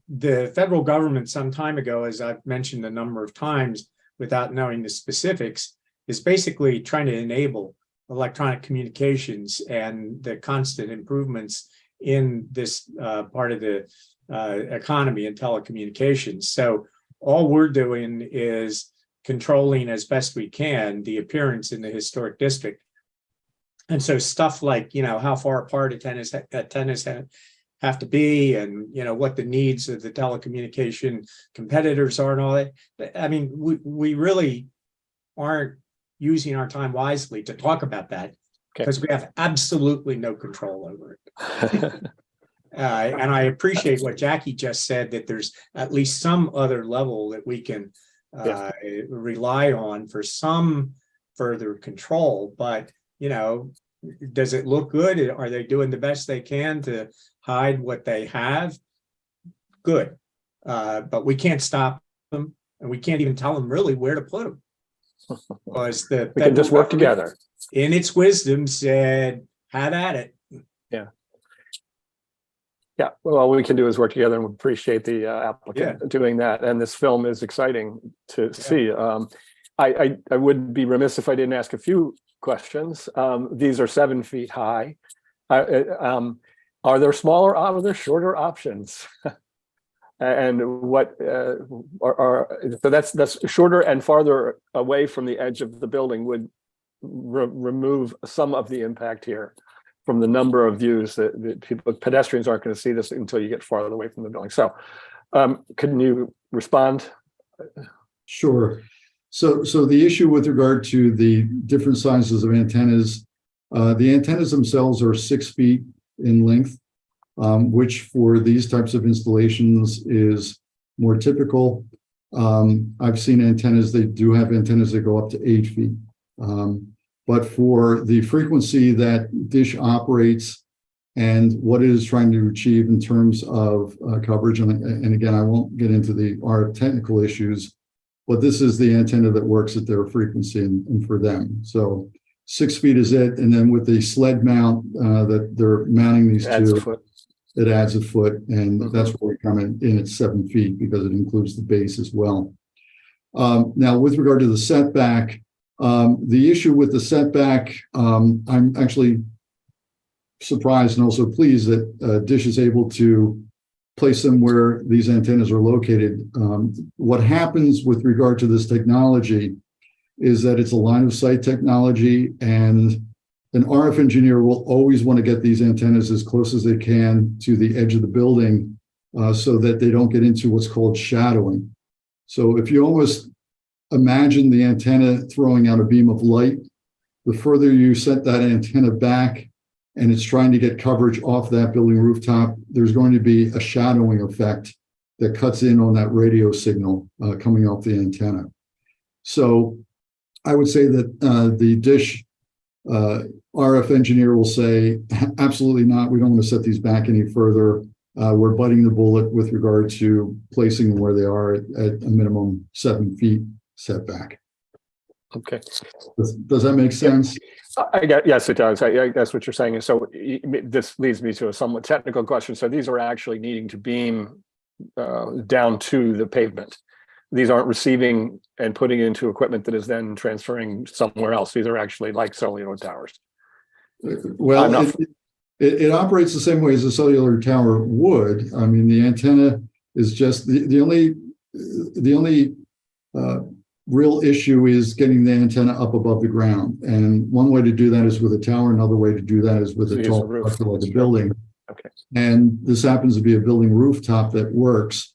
the federal government some time ago, as I've mentioned a number of times without knowing the specifics, is basically trying to enable electronic communications and the constant improvements in this part of the economy and telecommunications. So all we're doing is controlling as best we can the appearance in the historic district. And so stuff like, how far apart antennas have to be, and, what the needs of the telecommunication competitors are and all that. I mean, we really aren't using our time wisely to talk about that. because we have absolutely no control over it. And I appreciate what Jackie just said, that there's at least some other level that we can rely on for some further control. But, you know, does it look good? Are they doing the best they can to hide what they have? Good. But we can't stop them, and we can't even tell them really where to put them. Because the We can just work federal together. in its wisdom said, have at it. Yeah, well, all we can do is work together, and we appreciate the applicant doing that. And this film is exciting to see. I would be remiss if I didn't ask a few questions. These are 7 feet high. Are there smaller, are there shorter options? And what so that's shorter and farther away from the edge of the building would remove some of the impact here from the number of views that pedestrians aren't going to see this until you get farther away from the building. So can you respond? Sure. So the issue with regard to the different sizes of antennas, the antennas themselves are 6 feet in length, which for these types of installations is more typical. I've seen antennas, they do have antennas that go up to 8 feet. But for the frequency that Dish operates and what it is trying to achieve in terms of coverage, and again, I won't get into our technical issues, but this is the antenna that works at their frequency and for them. So 6 feet is it. And then with the sled mount that they're mounting these to, it adds a foot, and that's where we come in at 7 feet because it includes the base as well. Now, with regard to the setback, the issue with the setback, I'm actually surprised and also pleased that Dish is able to place them where these antennas are located. What happens with regard to this technology is that it's a line of sight technology, and an RF engineer will always want to get these antennas as close as they can to the edge of the building so that they don't get into what's called shadowing. So if you almost imagine the antenna throwing out a beam of light, the further you set that antenna back and it's trying to get coverage off that building rooftop, there's going to be a shadowing effect that cuts in on that radio signal coming off the antenna. So I would say that the Dish RF engineer will say, absolutely not, we don't want to set these back any further. We're biting the bullet with regard to placing them where they are at a minimum 7 feet setback. Okay. Does that make sense? Yes, it does. I guess what you're saying is, so this leads me to a somewhat technical question. So these are actually needing to beam down to the pavement. These aren't receiving and putting into equipment that is then transferring somewhere else. These are actually like cellular towers. Well, it operates the same way as a cellular tower would. I mean, the antenna is just the only real issue is getting the antenna up above the ground. And one way to do that is with a tower. Another way to do that is with a tall structure like a building. Okay. And this happens to be a building rooftop that works.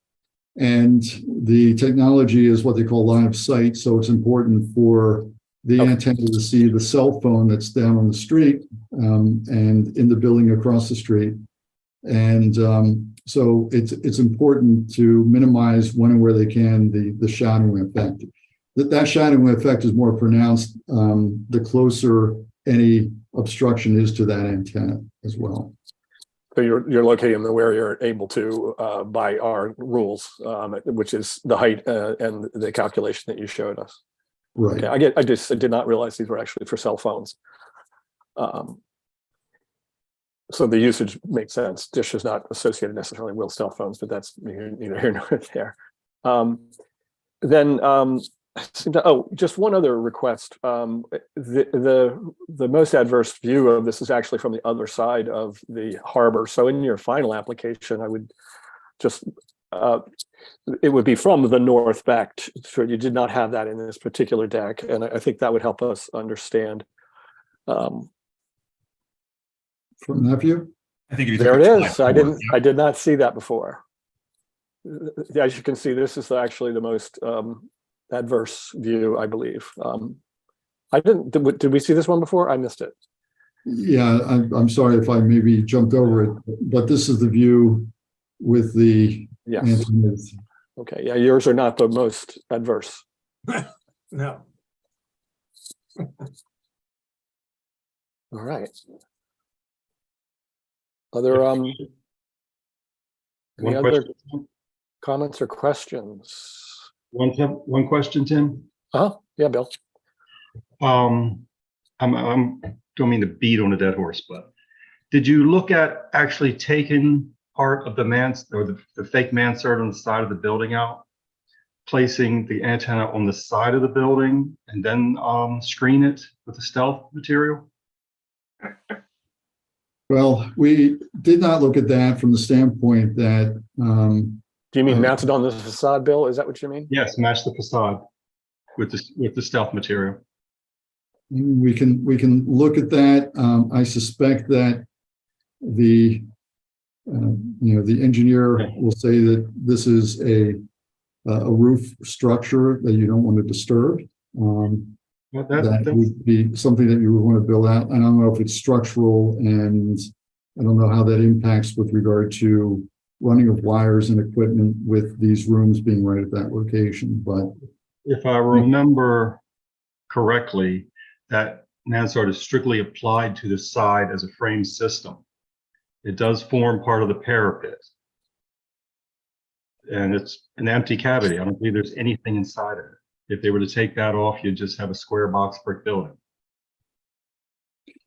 And the technology is what they call line of sight. So it's important for the antenna to see the cell phone that's down on the street and in the building across the street. And so it's important to minimize when and where they can the shadowing effect. That shadowing effect is more pronounced the closer any obstruction is to that antenna as well. So you're locating them where you're able to by our rules, which is the height and the calculation that you showed us. Right. Okay. I did not realize these were actually for cell phones. So the usage makes sense. Dish is not associated necessarily with cell phones, but that's neither here nor there. Just one other request. The most adverse view of this is actually from the other side of the harbor. So in your final application, I would just it would be from the north back. So you did not have that in this particular deck, and I think that would help us understand. From that view? I think there it is. I did not see that before. As you can see, this is actually the most adverse view, I believe. Did we see this one before? I missed it. Yeah, I'm sorry if I maybe jumped over it, but this is the view with the Yes. antennas. Okay, yeah, yours are not the most adverse. No. All right. Other, any One other question, comments or questions? one question, Tim. Yeah, Bill. I'm don't mean to beat on a dead horse, but did you look at actually taking part of the the fake mansard on the side of the building out, placing the antenna on the side of the building, and then screen it with the stealth material? Well, we did not look at that from the standpoint that, Do you mean mounted on the facade, Bill? Is that what you mean? Yes, match the facade with the stealth material. we can look at that. I suspect that the the engineer will say that this is a roof structure that you don't want to disturb. That would be something that you would want to build out. I don't know if it's structural, and I don't know how that impacts with regard to running of wires and equipment with these rooms being right at that location. But if I remember correctly, that mansard is strictly applied to the side as a frame system. It does form part of the parapet. And it's an empty cavity. I don't believe there's anything inside of it. If they were to take that off, you'd just have a square box brick building.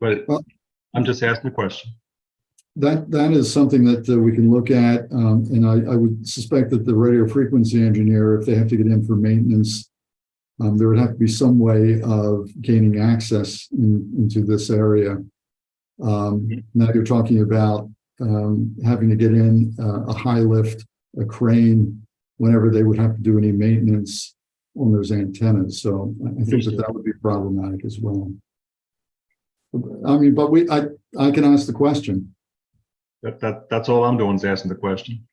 But I'm just asking a question. that is something that we can look at. And I would suspect that the radio frequency engineer, if they have to get in for maintenance, there would have to be some way of gaining access into this area. Now you're talking about having to get in a high lift, a crane, whenever they would have to do any maintenance on those antennas. So I think that would be problematic as well. I mean, but I can ask the question. That's all I'm doing is asking the question.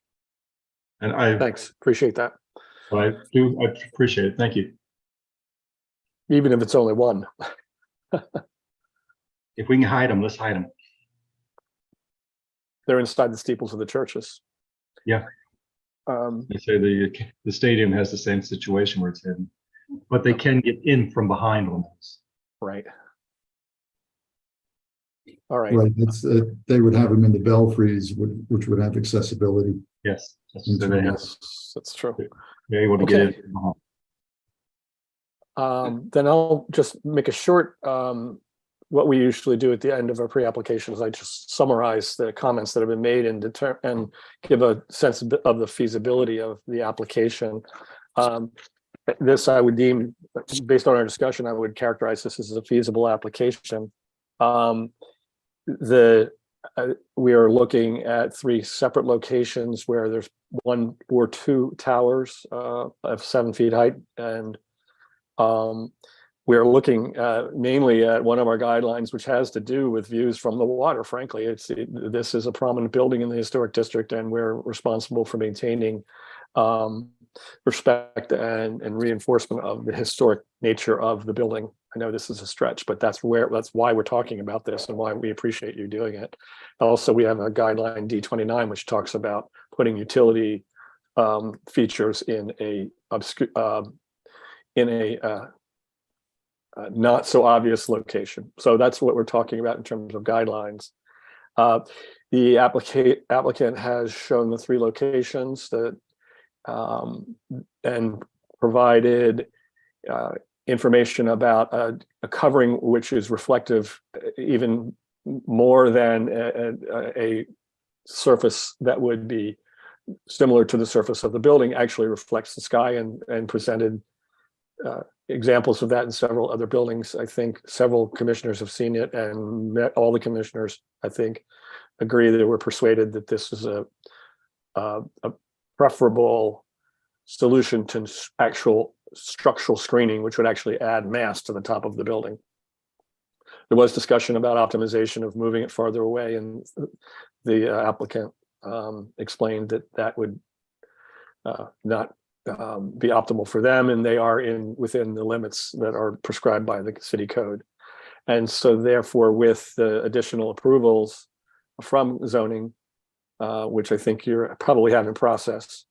And Thanks, appreciate that. I appreciate it. Thank you. Even if it's only one. If we can hide them, let's hide them. They're inside the steeples of the churches. Yeah. They say the stadium has the same situation where it's hidden, but they can get in from behind on those. Right. All right. Right. They would have them in the belfries, which would have accessibility. Yes. That's true. They're able to get in from behind. Then I'll just make a short, what we usually do at the end of our pre-application is I just summarize the comments that have been made and give a sense of the feasibility of the application. This I would deem, based on our discussion, I would characterize this as a feasible application. We are looking at 3 separate locations where there's 1 or 2 towers of 7 feet height, and we're looking mainly at one of our guidelines, which has to do with views from the water. Frankly, this is a prominent building in the historic district, and we're responsible for maintaining respect and reinforcement of the historic nature of the building. I know this is a stretch, but that's why we're talking about this and why we appreciate you doing it. Also, we have a guideline D29, which talks about putting utility features in a not so obvious location. So that's what we're talking about in terms of guidelines. The applicant has shown the 3 locations that and provided information about a covering which is reflective even more than a surface that would be similar to the surface of the building, actually reflects the sky, and presented examples of that in several other buildings. I think several commissioners have seen it, and all the commissioners, I think, agree that we're persuaded that this is a preferable solution to actual structural screening, which would actually add mass to the top of the building. There was discussion about optimization of moving it farther away, and the applicant explained that would not be optimal for them, and they are within the limits that are prescribed by the city code. And so therefore, with the additional approvals from zoning, which I think you're probably have in process,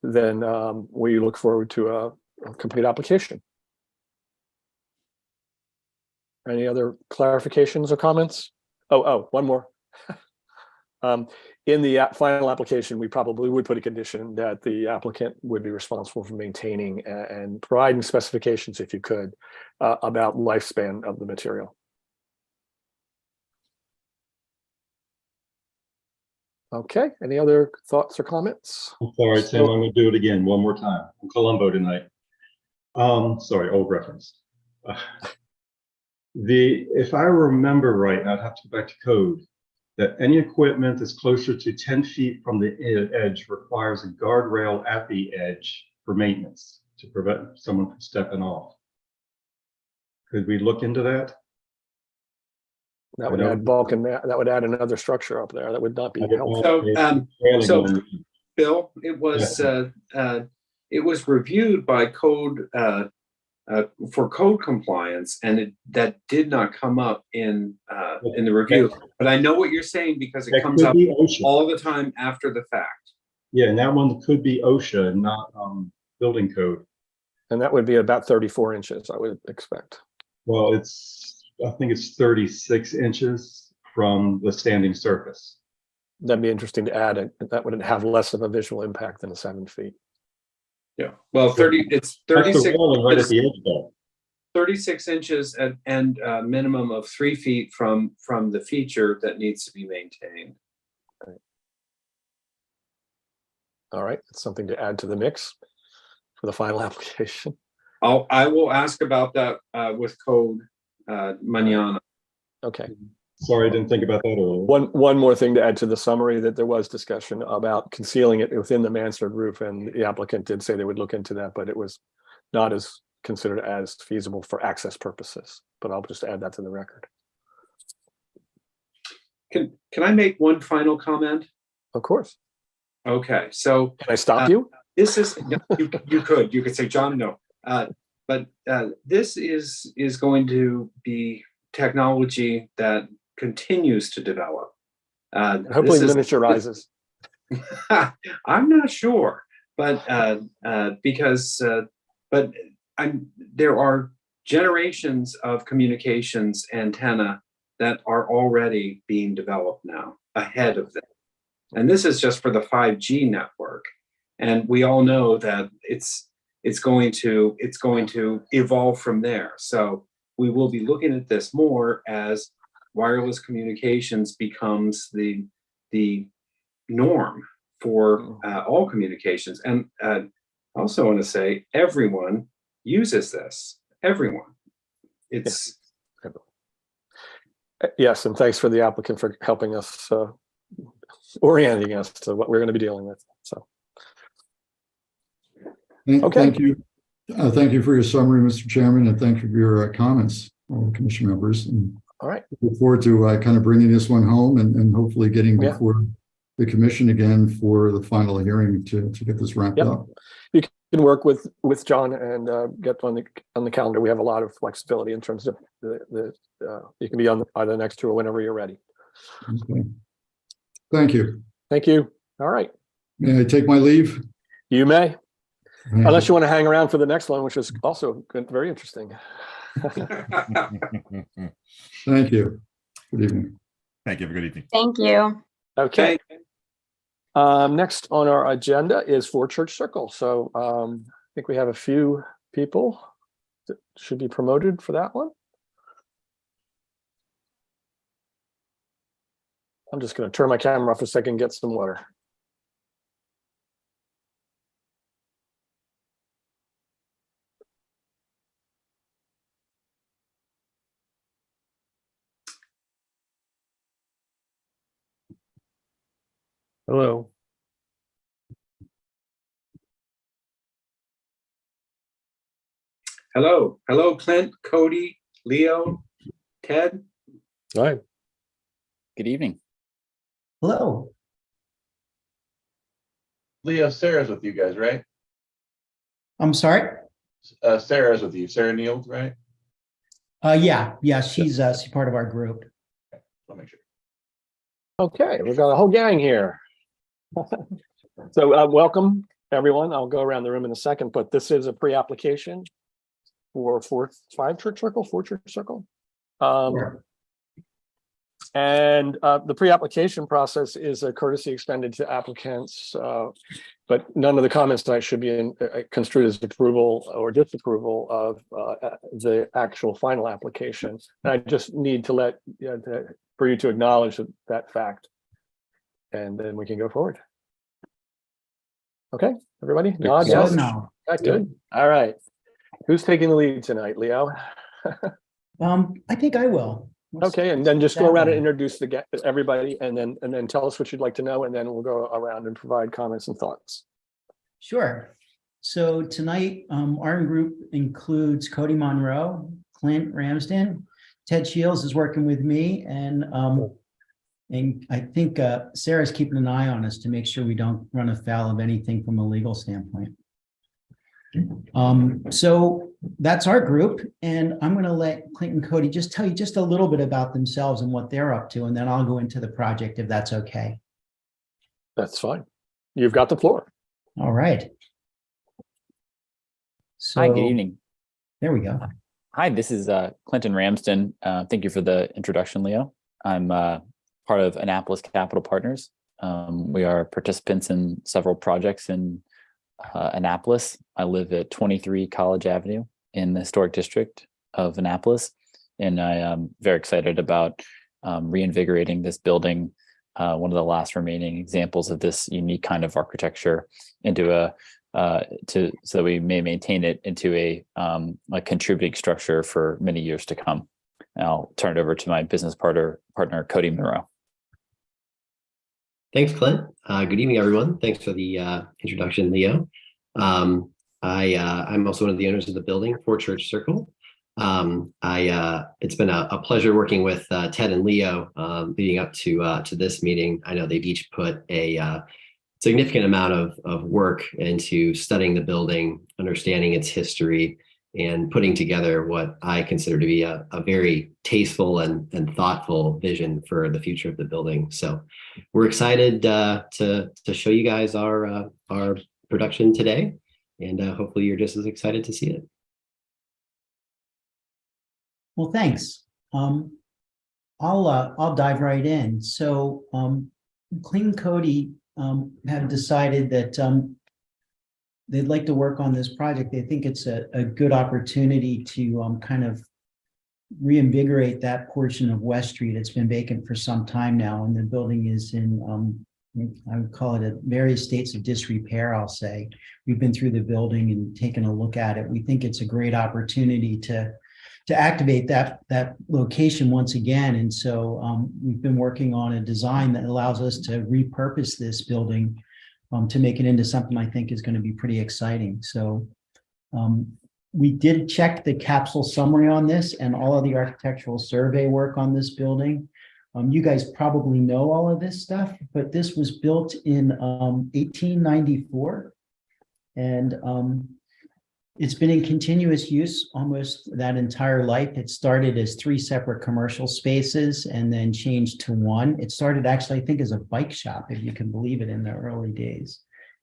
then we look forward to a complete application. Any other clarifications or comments? Oh, one more. In the final application, we probably would put a condition that the applicant would be responsible for maintaining and providing specifications, if you could, about lifespan of the material. Okay, any other thoughts or comments? I'm sorry, Tim, I'm gonna do it again one more time. I'm Columbo tonight. Sorry, old reference. If I remember right, and I'd have to go back to code, that any equipment that's closer to 10 feet from the edge requires a guardrail at the edge for maintenance to prevent someone from stepping off. Could we look into that? That would add bulk and that would add another structure up there. That would not be helpful. So, Bill, it was reviewed by code for code compliance, and that did not come up in the review. But I know what you're saying because it comes up all the time after the fact. Yeah, and that one could be OSHA, not building code. And that would be about 34 inches, I would expect. Well, I think it's 36 inches from the standing surface. That'd be interesting to add it. That would have less of a visual impact than 7 feet. Yeah, well, it's 36. That's the railing right at the edge, though. 36 inches and a minimum of 3 feet from the feature that needs to be maintained. All right, that's something to add to the mix for the final application. I will ask about that with code mañana. Okay. Sorry, I didn't think about that earlier. One more thing to add to the summary, that there was discussion about concealing it within the mansard roof, and the applicant did say they would look into that, but it was not as considered as feasible for access purposes. But I'll just add that to the record. Can I make one final comment? Of course. Okay, so can I stop you? This is you could say, John, no, but this is going to be technology that continues to develop. Hopefully miniaturizes. I'm not sure, but because there are generations of communications antenna that are already being developed now ahead of them. And this is just for the 5G network. And we all know that it's going to evolve from there. So we will be looking at this more as wireless communications becomes the norm for all communications. And I also want to say everyone uses this. Everyone. It's yes, and thanks for the applicant for helping us, orienting us to what we're going to be dealing with. So, okay. Thank you. Thank you for your summary, Mr. Chairman, and thank you for your comments, all the commission members. And all right. Look forward to kind of bringing this one home and hopefully getting before the commission again for the final hearing to get this wrapped up. You can work with John and get on the calendar. We have a lot of flexibility in terms of you can be on either next to or whenever you're ready. Okay. Thank you. Thank you. All right. May I take my leave? You may. Unless you want to hang around for the next one, which is also very interesting. Thank you. Good evening. Thank you. Have a good evening. Thank you. Okay. Next on our agenda is for Church Circle. So I think we have a few people that should be promoted for that one. I'm just going to turn my camera off for a second and get some water. Hello. Hello, Clint, Cody, Leo, Ted. Hi. Good evening. Hello. Leo, Sarah's with you guys, right? I'm sorry? Sarah's with you. Sarah Neal, right? Yeah, she's part of our group. I'll make sure. Okay, we've got a whole gang here. So welcome, everyone. I'll go around the room in a second, but this is a pre-application for 4 Church Circle. Sure. And the pre-application process is a courtesy extended to applicants, but none of the comments tonight should be construed as approval or disapproval of the actual final application. And I just need to for you to acknowledge that fact, and then we can go forward. Okay, everybody, nod, yes. No. That's good. All right. Who's taking the lead tonight, Leo? I think I will. Okay, and then just go around and introduce everybody, and then tell us what you'd like to know, and then we'll go around and provide comments and thoughts. Sure. So tonight, our group includes Cody Monroe, Clint Ramsden, Ted Shields is working with me, and I think Sarah's keeping an eye on us to make sure we don't run afoul of anything from a legal standpoint. So that's our group, and I'm going to let Clint and Cody just tell you just a little bit about themselves and what they're up to, and then I'll go into the project if that's okay. That's fine. You've got the floor. All right. So, Hi, good evening. There we go. Hi, this is Clinton Ramsden. Thank you for the introduction, Leo. I'm part of Annapolis Capital Partners. We are participants in several projects in Annapolis. I live at 23 College Avenue in the historic district of Annapolis, and I am very excited about reinvigorating this building, one of the last remaining examples of this unique kind of architecture, into so that we may maintain it into a contributing structure for many years to come. And I'll turn it over to my business partner Cody Monroe. Thanks, Clint. Good evening, everyone. Thanks for the introduction, Leo. I'm also one of the owners of the building, 4 Church Circle. It's been a pleasure working with Ted and Leo leading up to this meeting. I know they've each put a significant amount of work into studying the building, understanding its history, and putting together what I consider to be a very tasteful and thoughtful vision for the future of the building. So we're excited to show you guys our production today, and hopefully you're just as excited to see it. Well, thanks. I'll dive right in. So Clint and Cody have decided that they'd like to work on this project. They think it's a good opportunity to kind of reinvigorate that portion of West Street. It's been vacant for some time now, and the building is in, I would call it at various states of disrepair, I'll say. We've been through the building and taken a look at it. We think it's a great opportunity to activate that location once again. And so we've been working on a design that allows us to repurpose this building to make it into something I think is going to be pretty exciting. So we did check the capsule summary on this and all of the architectural survey work on this building. You guys probably know all of this stuff, but this was built in 1894. And it's been in continuous use almost that entire life. It started as 3 separate commercial spaces and then changed to 1. It started actually, I think, as a bike shop, if you can believe it, in the early days.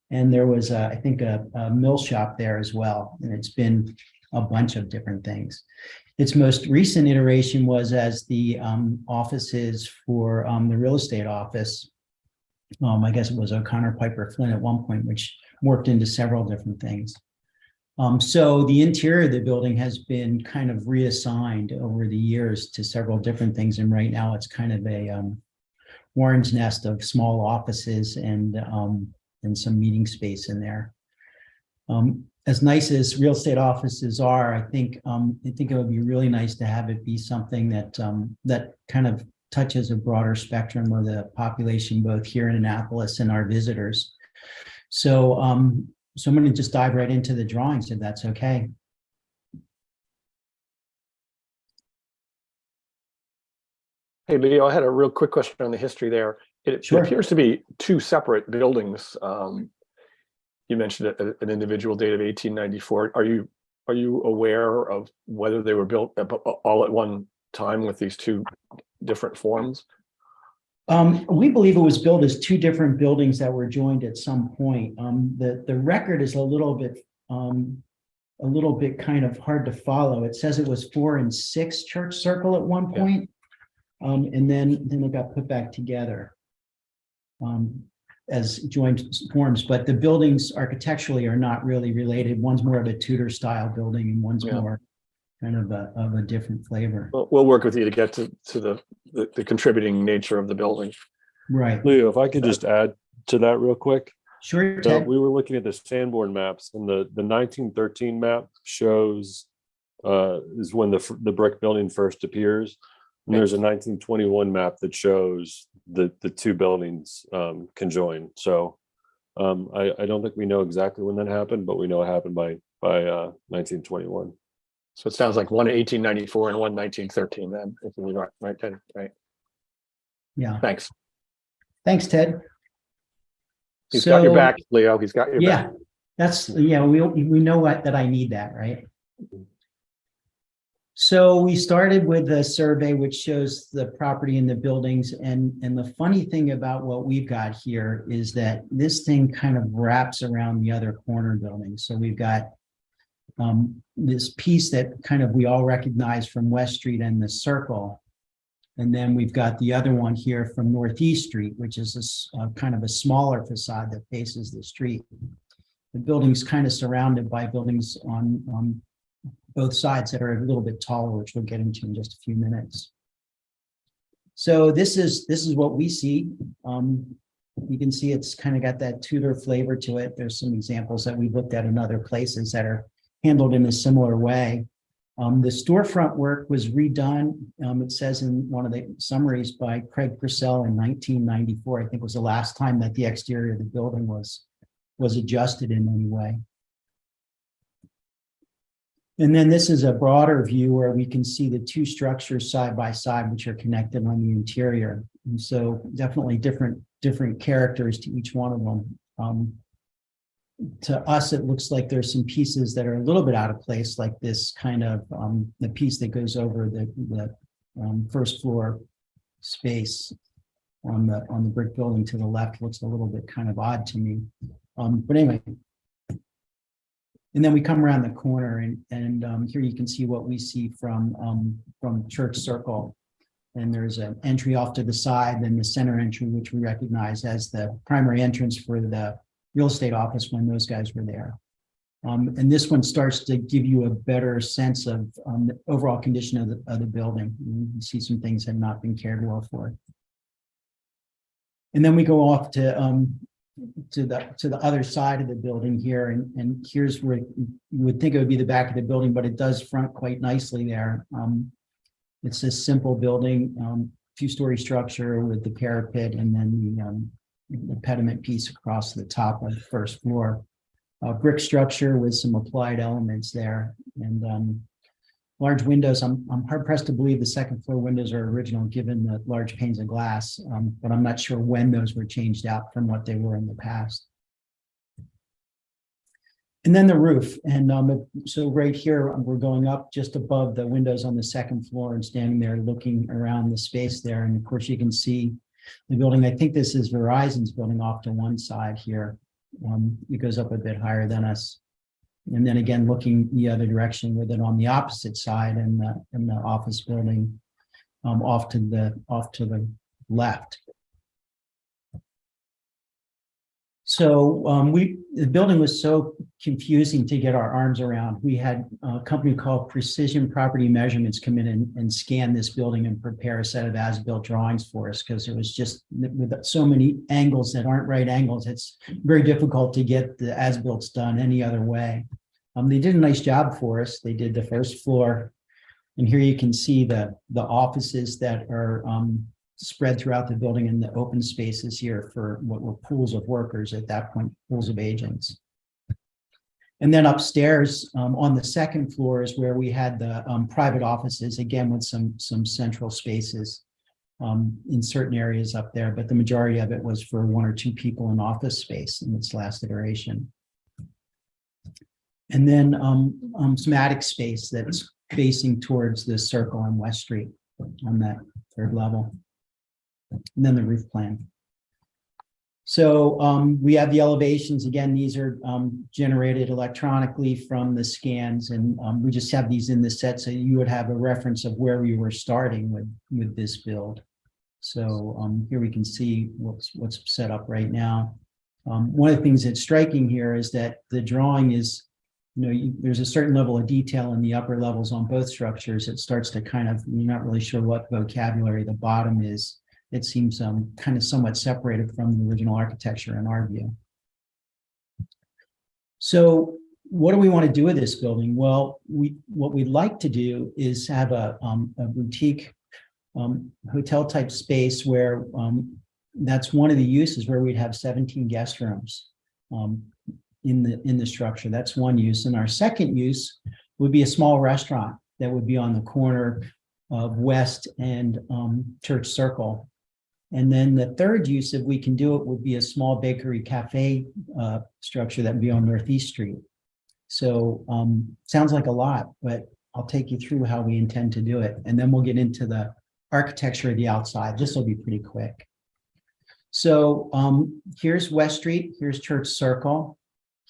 And there was, I think, a mill shop there as well. And it's been a bunch of different things. Its most recent iteration was as the offices for the real estate office. I guess it was O'Connor Piper Flynn at one point, which morphed into several different things. So the interior of the building has been kind of reassigned over the years to several different things. And right now it's kind of a orange nest of small offices and some meeting space in there. As nice as real estate offices are, I think it would be really nice to have it be something that that kind of touches a broader spectrum of the population, both here in Annapolis and our visitors. So so I'm going to just dive right into the drawings, if that's okay. Hey, Leo, I had a real quick question on the history there. It appears to be 2 separate buildings. You mentioned an individual date of 1894. Are you are you aware of whether they were built all at one time with these two different forms? We believe it was built as two different buildings that were joined at some point. The record is a little bit kind of hard to follow. It says it was 4 and 6 Church Circle at one point. And then it got put back together as joint forms, but the buildings architecturally are not really related. One's more of a Tudor style building and one's more kind of a different flavor. We'll work with you to get to the contributing nature of the building. Right. Leo, if I could just add to that real quick. Sure. So Ted. we were looking at the Sanborn maps, and the 1913 map shows is when the brick building first appears. And there's a 1921 map that shows the two buildings conjoined. So I don't think we know exactly when that happened, but we know it happened by 1921. So it sounds like one 1894 and one 1913 then, if we right, Ted, right? Yeah. Thanks. Thanks, Ted. He's got your back, Leo. He's got your back. Yeah, we know that I need that, right? So we started with a survey which shows the property and the buildings, and the funny thing about what we've got here is that this thing kind of wraps around the other corner building. So we've got this piece that kind of we all recognize from West Street and the Circle. And then we've got the other one here from Northeast Street, which is a kind of a smaller facade that faces the street. The building's kind of surrounded by buildings on both sides that are a little bit taller, which we'll get into in just a few minutes. So this is what we see. You can see it's kind of got that Tudor flavor to it. There's some examples that we've looked at in other places that are handled in a similar way. The storefront work was redone. It says in one of the summaries by Craig Purcell in 1994, I think was the last time that the exterior of the building was adjusted in any way. And then this is a broader view where we can see the two structures side by side, which are connected on the interior. And so definitely different characters to each one of them. To us, it looks like there's some pieces that are a little bit out of place, like this kind of the piece that goes over the first floor space on the brick building to the left looks a little bit kind of odd to me. But anyway, and then we come around the corner, and here you can see what we see from Church Circle. And there's an entry off to the side, then the center entry, which we recognize as the primary entrance for the real estate office when those guys were there. And this one starts to give you a better sense of the overall condition of the building. You can see some things had not been cared well for. And then we go off to the other side of the building here, and here's where you would think it would be the back of the building, but it does front quite nicely there. It's a simple building, two-story structure with the parapet and then the pediment piece across the top of the first floor. Brick structure with some applied elements there, and large windows. I'm hard pressed to believe the second floor windows are original given the large panes of glass, but I'm not sure when those were changed out from what they were in the past. And then the roof. And so right here, we're going up just above the windows on the second floor and standing there looking around the space there. And of course, you can see the building. I think this is Verizon's building off to one side here. It goes up a bit higher than us. And then again, looking the other direction with it on the opposite side and the office building off to the left. So the building was so confusing to get our arms around. We had a company called Precision Property Measurements come in and scan this building and prepare a set of as-built drawings for us, because there was just with so many angles that aren't right angles, it's very difficult to get the as-builts done any other way. They did a nice job for us. They did the first floor, and here you can see the offices that are spread throughout the building and the open spaces here for what were pools of workers at that point, pools of agents. And then upstairs on the second floor is where we had the private offices, again with some central spaces in certain areas up there, but the majority of it was for one or two people in office space in its last iteration. And then some attic space that's facing towards the circle on West Street on that third level. And then the roof plan. So we have the elevations. Again, these are generated electronically from the scans, and we just have these in the set so you would have a reference of where we were starting with this build. So here we can see what's set up right now. One of the things that's striking here is that the drawing is, there's a certain level of detail in the upper levels on both structures. It starts to kind of, you're not really sure what vocabulary the bottom is. It seems kind of somewhat separated from the original architecture in our view. So what do we want to do with this building? Well, what we'd like to do is have a boutique hotel type space where that's one of the uses, where we'd have 17 guest rooms in the structure. That's one use. And our second use would be a small restaurant that would be on the corner of West and Church Circle. And then the third use, if we can do it, would be a small bakery cafe structure that would be on Northeast Street. So sounds like a lot, but I'll take you through how we intend to do it. And then we'll get into the architecture of the outside. This will be pretty quick. So here's West Street, here's Church Circle,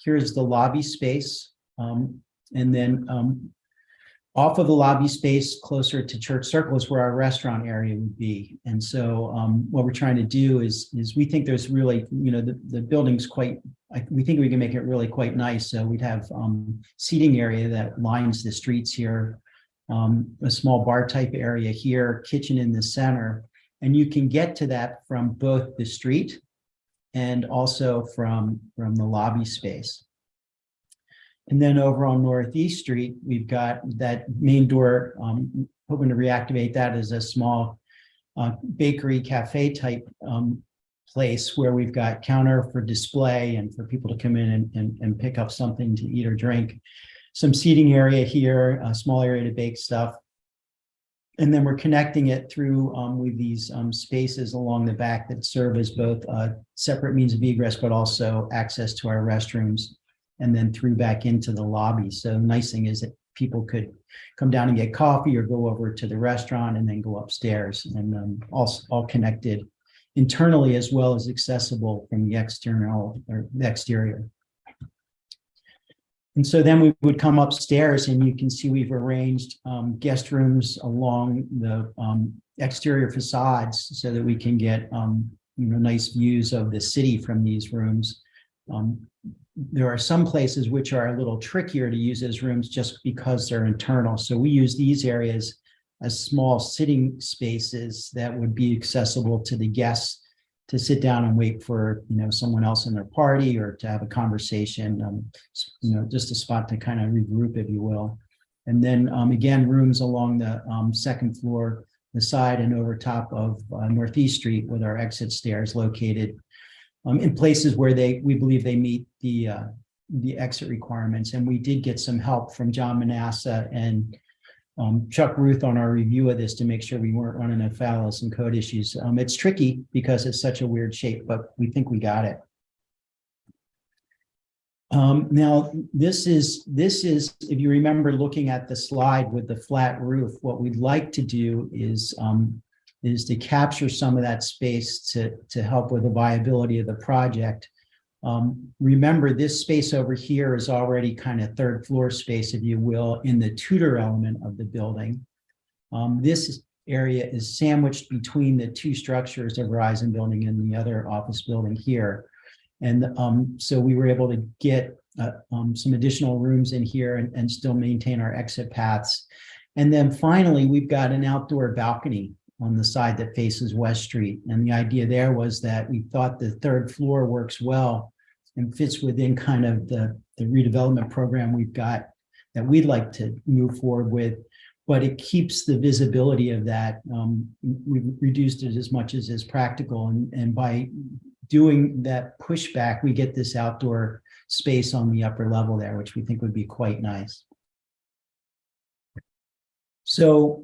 here's the lobby space. And then off of the lobby space closer to Church Circle is where our restaurant area would be. And so what we're trying to do is we think there's really, the building's quite, we think we can make it really quite nice. So we'd have seating area that lines the streets here, a small bar type area here, kitchen in the center. And you can get to that from both the street and also from the lobby space. And then over on Northeast Street, we've got that main door, hoping to reactivate that as a small bakery cafe type place where we've got counter for display and for people to come in and pick up something to eat or drink. Some seating area here, a small area to bake stuff. And then we're connecting it through with these spaces along the back that serve as both separate means of egress, but also access to our restrooms, and then through back into the lobby. So the nice thing is that people could come down and get coffee or go over to the restaurant and then go upstairs, and all connected internally as well as accessible from the external or the exterior. And so then we would come upstairs, and you can see we've arranged guest rooms along the exterior facades so that we can get nice views of the city from these rooms. There are some places which are a little trickier to use as rooms just because they're internal. So we use these areas as small sitting spaces that would be accessible to the guests to sit down and wait for someone else in their party or to have a conversation, just a spot to kind of regroup, if you will. And then again, rooms along the second floor, the side and over top of Northeast Street with our exit stairs located in places where we believe they meet the exit requirements. And we did get some help from John Manassa and Chuck Ruth on our review of this to make sure we weren't running afoul of some code issues. It's tricky because it's such a weird shape, but we think we got it. Now, this is, if you remember looking at the slide with the flat roof, what we'd like to do is to capture some of that space to help with the viability of the project. Remember, this space over here is already kind of third floor space, if you will, in the Tudor element of the building. This area is sandwiched between the two structures, the Verizon building and the other office building here. And so we were able to get some additional rooms in here and still maintain our exit paths. And then finally, we've got an outdoor balcony on the side that faces West Street. And the idea there was that we thought the third floor works well and fits within kind of the redevelopment program we've got that we'd like to move forward with, but it keeps the visibility of that. We've reduced it as much as is practical. And by doing that pushback, we get this outdoor space on the upper level there, which we think would be quite nice. So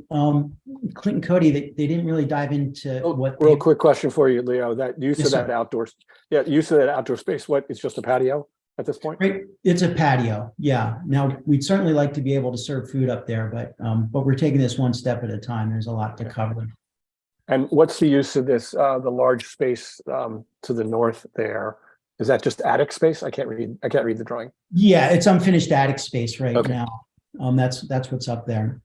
Clinton Cody, they didn't really dive into what. Real quick question for you, Leo. That use Yes, of that sir. outdoor, use of that outdoor space. What? It's just a patio at this point? Right, it's a patio, yeah. Now, we'd certainly like to be able to serve food up there, but we're taking this one step at a time. There's a lot to cover. And what's the use of this, the large space to the north there? Is that just attic space? I can't read the drawing. Yeah, it's unfinished attic space right Okay. now. That's what's up there.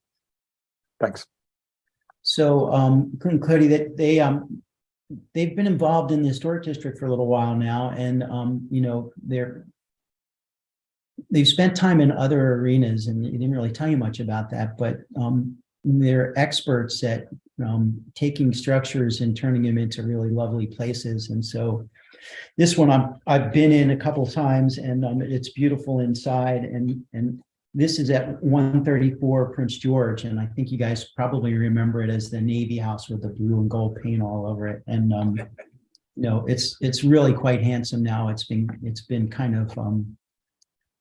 Thanks. So, Cody, that they've been involved in the historic district for a little while now, and you know, they've spent time in other arenas, and they didn't really tell you much about that, but they're experts at taking structures and turning them into really lovely places. And so this one I've been in a couple of times, and it's beautiful inside, and this is at 134 Prince George, and I think you guys probably remember it as the Navy House with the blue and gold paint all over it. And you know, it's really quite handsome now. It's been kind of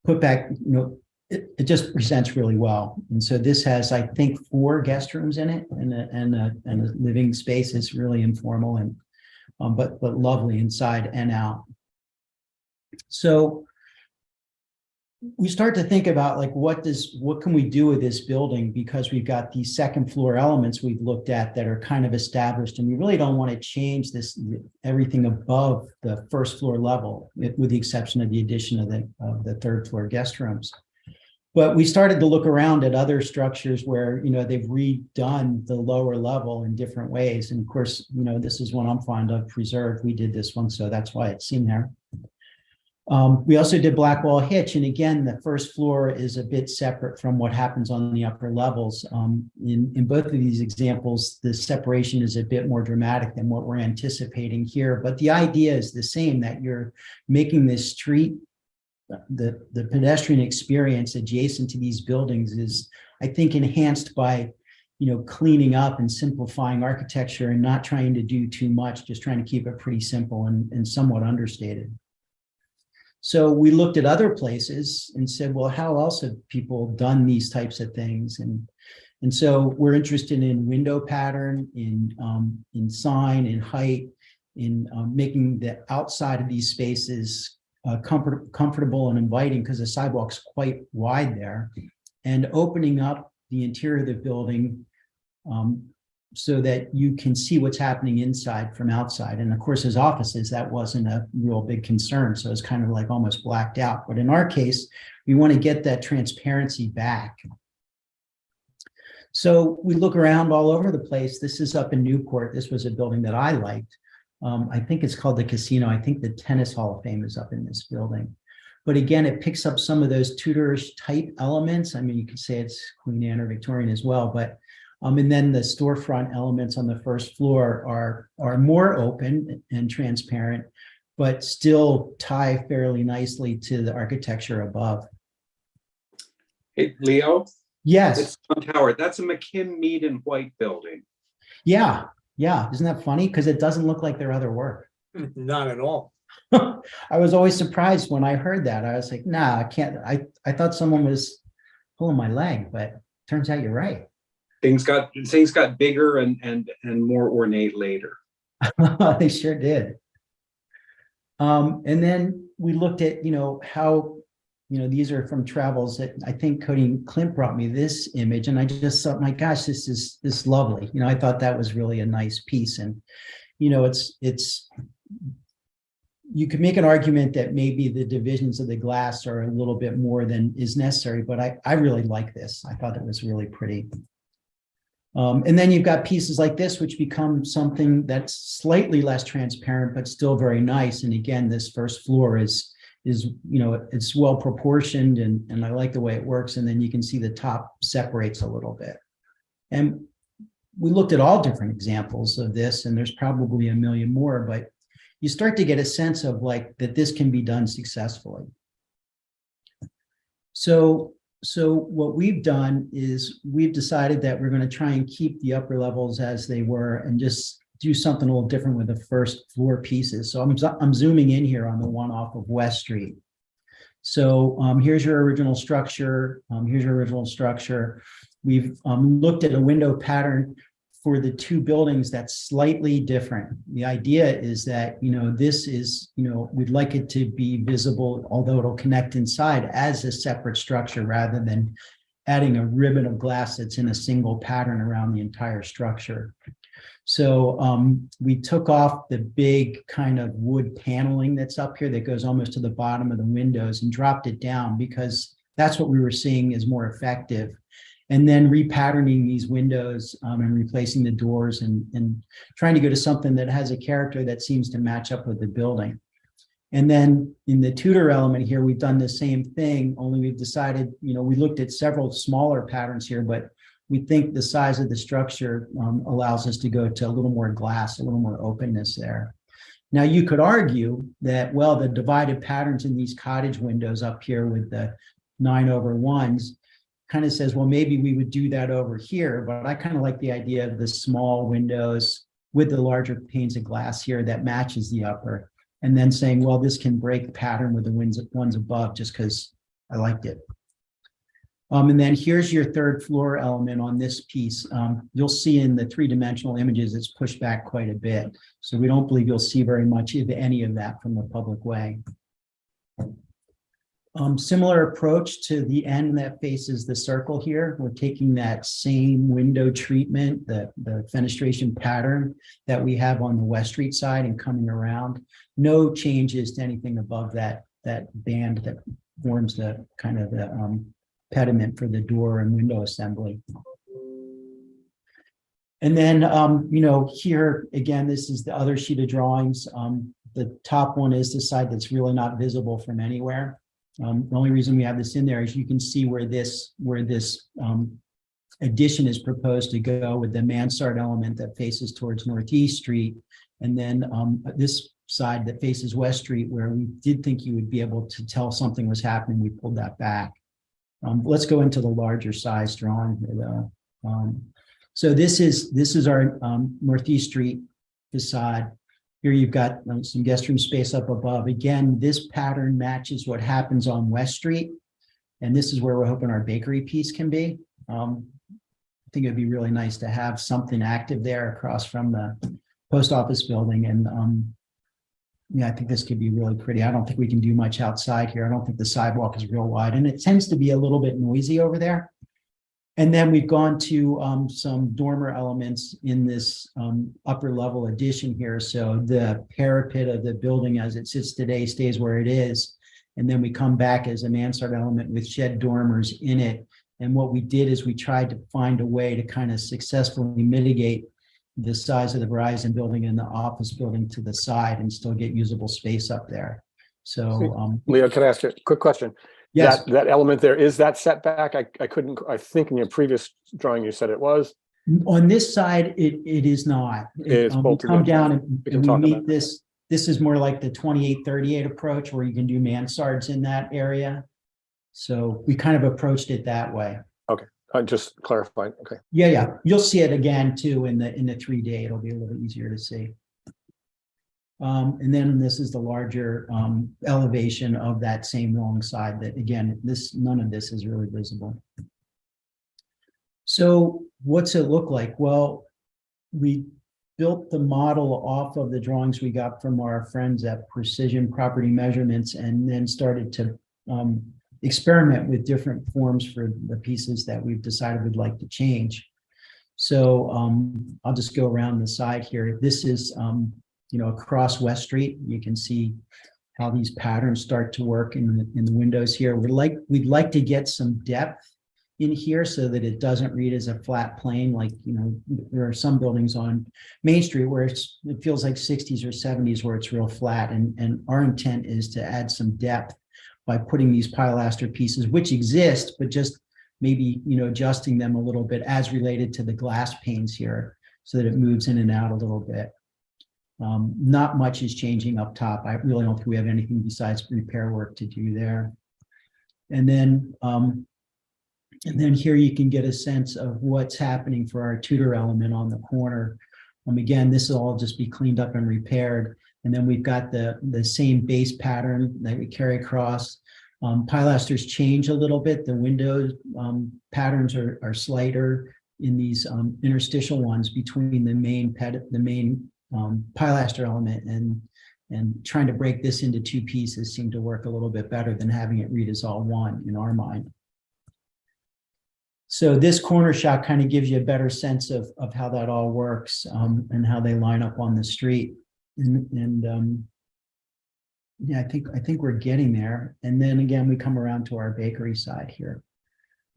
put back. You know, it just presents really well. And so this has, I think, 4 guest rooms in it, and a living space. Is really informal and but lovely inside and out. So we start to think about, like, what can we do with this building, because we've got these second floor elements we've looked at that are kind of established, and we really don't want to change everything above the first floor level, with the exception of the addition of the third floor guest rooms. But we started to look around at other structures where, you know, they've redone the lower level in different ways. And of course, you know, this is one I'm fond of, Preserve. We did this one, so that's why it's seen there. We also did Blackwall Hitch, and again, the first floor is a bit separate from what happens on the upper levels. In both of these examples, the separation is a bit more dramatic than what we're anticipating here, but the idea is the same, that you're making this street, the pedestrian experience adjacent to these buildings is, I think, enhanced by, you know, cleaning up and simplifying architecture and not trying to do too much, just trying to keep it pretty simple and somewhat understated. So we looked at other places and said, well, how else have people done these types of things? And so we're interested in window pattern, in sign, in height, in making the outside of these spaces comfortable and inviting, because the sidewalk's quite wide there, and opening up the interior of the building so that you can see what's happening inside from outside. And of course, as offices, that wasn't a real big concern. So it's kind of like almost blacked out. But in our case, we want to get that transparency back. So we look around all over the place. This is up in Newport. This was a building that I liked. I think it's called the Casino. I think the Tennis Hall of Fame is up in this building. But again, it picks up some of those Tudorish type elements. I mean, you could say it's Queen Anne or Victorian as well, but and then the storefront elements on the first floor are more open and transparent, but still tie fairly nicely to the architecture above. Hey, Leo? Yes. It's Tom Howard. That's a McKim Mead and White building. Yeah. Yeah. Isn't that funny? Because it doesn't look like their other work. Not at all. I was always surprised when I heard that. I was like, nah, I can't. I thought someone was pulling my leg, but turns out you're right. Things got bigger and more ornate later. They sure did. And then we looked at, you know, how, you know, these are from travels that I think Cody and Clint brought me this image, and I just thought, my gosh, this is lovely. You know, I thought that was really a nice piece. And, you know, it's you could make an argument that maybe the divisions of the glass are a little bit more than is necessary, but I really like this. I thought it was really pretty. And then you've got pieces like this, which become something that's slightly less transparent, but still very nice. And again, this first floor is, you know, it's well proportioned, and I like the way it works. And then you can see the top separates a little bit. And we looked at all different examples of this, and there's probably a million more, but you start to get a sense of, like, that this can be done successfully. So what we've done is we've decided that we're going to try and keep the upper levels as they were and just do something a little different with the first floor pieces. So I'm zooming in here on the one off of West Street. So here's your original structure. Here's your original structure. We've looked at a window pattern for the two buildings, that's slightly different. The idea is that, this is, we'd like it to be visible, although it'll connect inside as a separate structure rather than adding a ribbon of glass that's in a single pattern around the entire structure. So we took off the big kind of wood paneling that's up here that goes almost to the bottom of the windows and dropped it down because that's what we were seeing is more effective. And then repatterning these windows and replacing the doors and trying to go to something that has a character that seems to match up with the building. And then in the Tudor element here, we've done the same thing, only we've decided, we looked at several smaller patterns here, but we think the size of the structure allows us to go to a little more glass, a little more openness there. Now, you could argue that, well, the divided patterns in these cottage windows up here with the 9/1s kind of says, well, maybe we would do that over here, but I kind of like the idea of the small windows with the larger panes of glass here that matches the upper, and then saying, well, this can break pattern with the ones above just because I liked it. And then here's your third floor element on this piece. You'll see in the three-dimensional images, it's pushed back quite a bit. So we don't believe you'll see very much of any of that from the public way. Similar approach to the end that faces the circle here. We're taking that same window treatment, the fenestration pattern that we have on the West Street side and coming around. No changes to anything above that band that forms the kind of the pediment for the door and window assembly. And then, here again, this is the other sheet of drawings. The top one is the side that's really not visible from anywhere. The only reason we have this in there is you can see where this addition is proposed to go with the mansard element that faces towards Northeast Street. And then this side that faces West Street, where we did think you would be able to tell something was happening, we pulled that back. Let's go into the larger size drawing here, though. So this is our Northeast Street facade. Here you've got some guest room space up above. Again, this pattern matches what happens on West Street. And this is where we're hoping our bakery piece can be. I think it'd be really nice to have something active there across from the post office building. And yeah, I think this could be really pretty. I don't think we can do much outside here. I don't think the sidewalk is real wide, and it tends to be a little bit noisy over there. And then we've gone to some dormer elements in this upper level addition here. So the parapet of the building as it sits today stays where it is. And then we come back as a mansard element with shed dormers in it. And what we did is we tried to find a way to kind of successfully mitigate the size of the Verizon building and the office building to the side and still get usable space up there. So Leo, can I ask you a quick question? Yes. That element there, is that setback? I think in your previous drawing you said it was. On this side, it is not. It's We come down and we talk meet about this. This is more like the 28-38 approach where you can do mansards in that area. So we kind of approached it that way. Okay, I just clarified. Okay. Yeah. You'll see it again too in the 3D. It'll be a little easier to see. And then this is the larger elevation of that same long side that, again, none of this is really visible. So what's it look like? Well, we built the model off of the drawings we got from our friends at Precision Property Measurements, and then started to experiment with different forms for the pieces that we've decided we'd like to change. So I'll just go around the side here. This is across West Street. You can see how these patterns start to work in the windows here. We'd like to get some depth in here so that it doesn't read as a flat plane. Like, there are some buildings on Main Street where it feels like 60s or 70s where it's real flat. And our intent is to add some depth by putting these pilaster pieces, which exist, but just maybe, adjusting them a little bit as related to the glass panes here so that it moves in and out a little bit. Not much is changing up top. I really don't think we have anything besides repair work to do there. And then here you can get a sense of what's happening for our Tudor element on the corner. Again, this will all just be cleaned up and repaired. And then we've got the same base pattern that we carry across. Pilasters change a little bit. The window patterns are slighter. in these interstitial ones between the main pilaster element and trying to break this into two pieces seemed to work a little bit better than having it read as all one in our mind. So this corner shot kind of gives you a better sense of how that all works and how they line up on the street. And yeah, I think we're getting there. And then again, we come around to our bakery side here.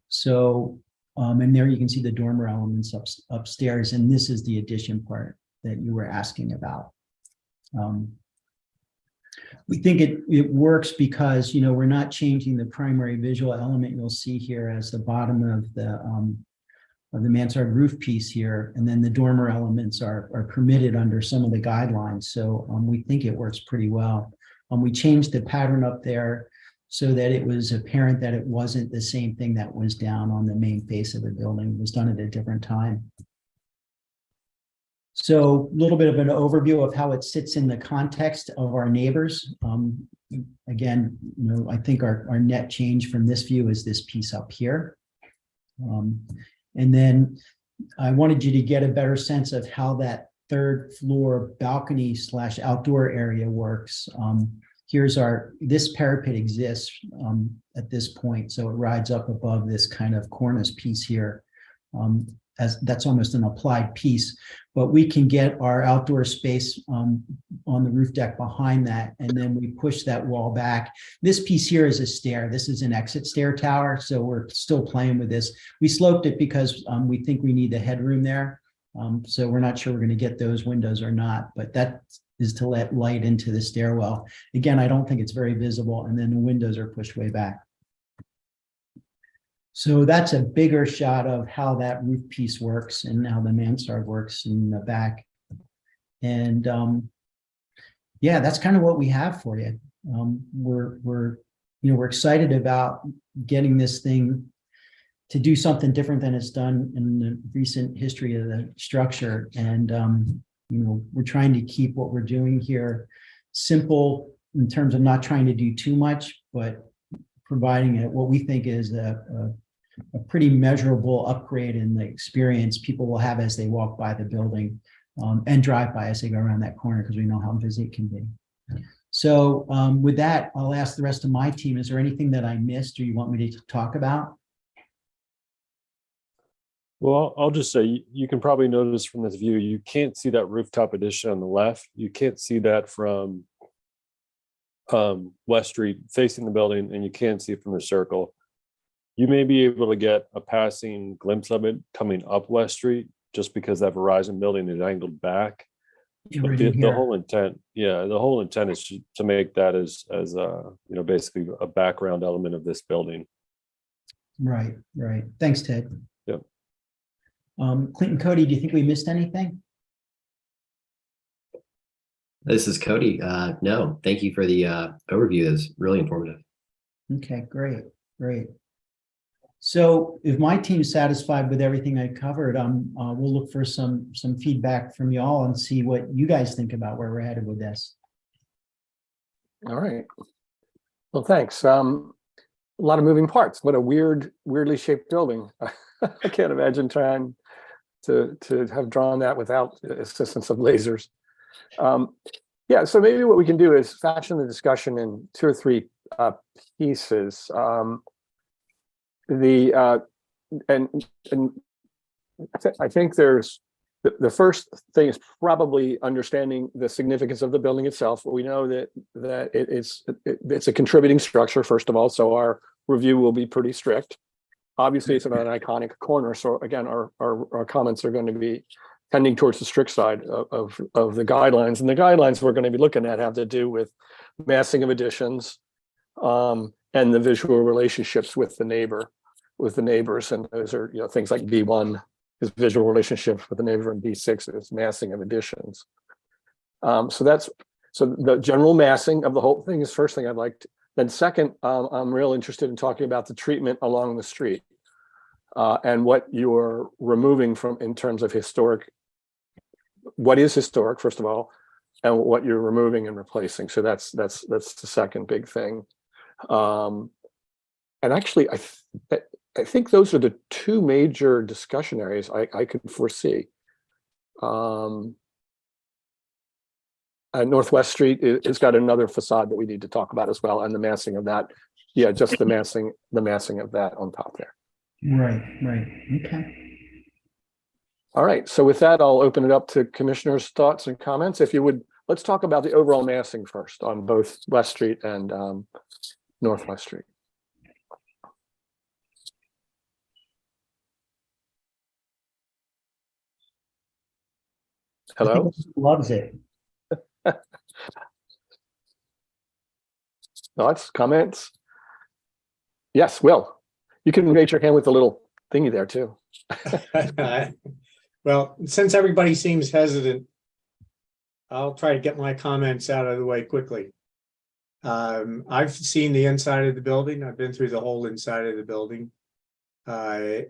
So, and there you can see the dormer elements upstairs, and this is the addition part that you were asking about. We think it works because, you know, we're not changing the primary visual element you'll see here as the bottom of the mansard roof piece here, and then the dormer elements are permitted under some of the guidelines. So we think it works pretty well. We changed the pattern up there so that it was apparent that it wasn't the same thing that was down on the main face of the building. It was done at a different time. So a little bit of an overview of how it sits in the context of our neighbors. Again, you know, I think our net change from this view is this piece up here. And then I wanted you to get a better sense of how that third floor balcony / outdoor area works. Here's this parapet exists at this point. So it rides up above this kind of cornice piece here. As that's almost an applied piece, but we can get our outdoor space on the roof deck behind that, and then we push that wall back. This piece here is a stair. This is an exit stair tower, so we're still playing with this. We sloped it because we think we need the headroom there, so we're not sure we're going to get those windows or not, but that is to let light into the stairwell. Again, I don't think it's very visible, and then the windows are pushed way back. So that's a bigger shot of how that roof piece works and how the mansard works in the back. And yeah, that's kind of what we have for you. We're excited about getting this thing to do something different than it's done in the recent history of the structure. And you know, we're trying to keep what we're doing here simple in terms of not trying to do too much, but providing what we think is a pretty measurable upgrade in the experience people will have as they walk by the building and drive by as they go around that corner, because we know how busy it can be. So with that, I'll ask the rest of my team, is there anything that I missed or you want me to talk about? Well, I'll just say you can probably notice from this view, you can't see that rooftop addition on the left. You can't see that from West Street facing the building, and you can't see it from the circle. You may be able to get a passing glimpse of it coming up West Street, just because that Verizon building is angled back. But the whole intent, the whole intent is to make that as you know, basically a background element of this building. Right. Thanks, Ted. Yep. Clinton, Cody, do you think we missed anything? This is Cody. No, thank you for the overview. It's really informative. Okay, great. So if my team's satisfied with everything I covered, we'll look for some feedback from y'all and see what you guys think about where we're headed with this. All right. Well, thanks. A lot of moving parts. What a weirdly shaped building. I can't imagine trying to have drawn that without the assistance of lasers. Yeah, so maybe what we can do is fashion the discussion in 2 or 3 pieces. I think there's the first thing is probably understanding the significance of the building itself. We know that it's a contributing structure, first of all, so our review will be pretty strict. Obviously, it's an iconic corner, so again, our comments are going to be tending towards the strict side of the guidelines. And the guidelines we're going to be looking at have to do with massing of additions and the visual relationships with the neighbors. And those are, you know, things like B1 is visual relationships with the neighbor, and B6 is massing of additions. So the general massing of the whole thing is first thing I'd like to. Then second, I'm real interested in talking about the treatment along the street and what you're removing from in terms of historic. What is historic, first of all, and what you're removing and replacing. So that's the second big thing. And actually, I think those are the two major discussion areas I could foresee. And Northwest Street has got another facade that we need to talk about as well, and the massing of that. Yeah, just the massing of that on top there. Right, okay. All right, so with that, I'll open it up to commissioners' thoughts and comments. If you would, let's talk about the overall massing first on both West Street and Northwest Street. Hello? Loves it. Thoughts, comments? Yes, Will. You can raise your hand with the little thingy there too. Well, since everybody seems hesitant, I'll try to get my comments out of the way quickly. I've seen the inside of the building. I've been through the whole inside of the building. I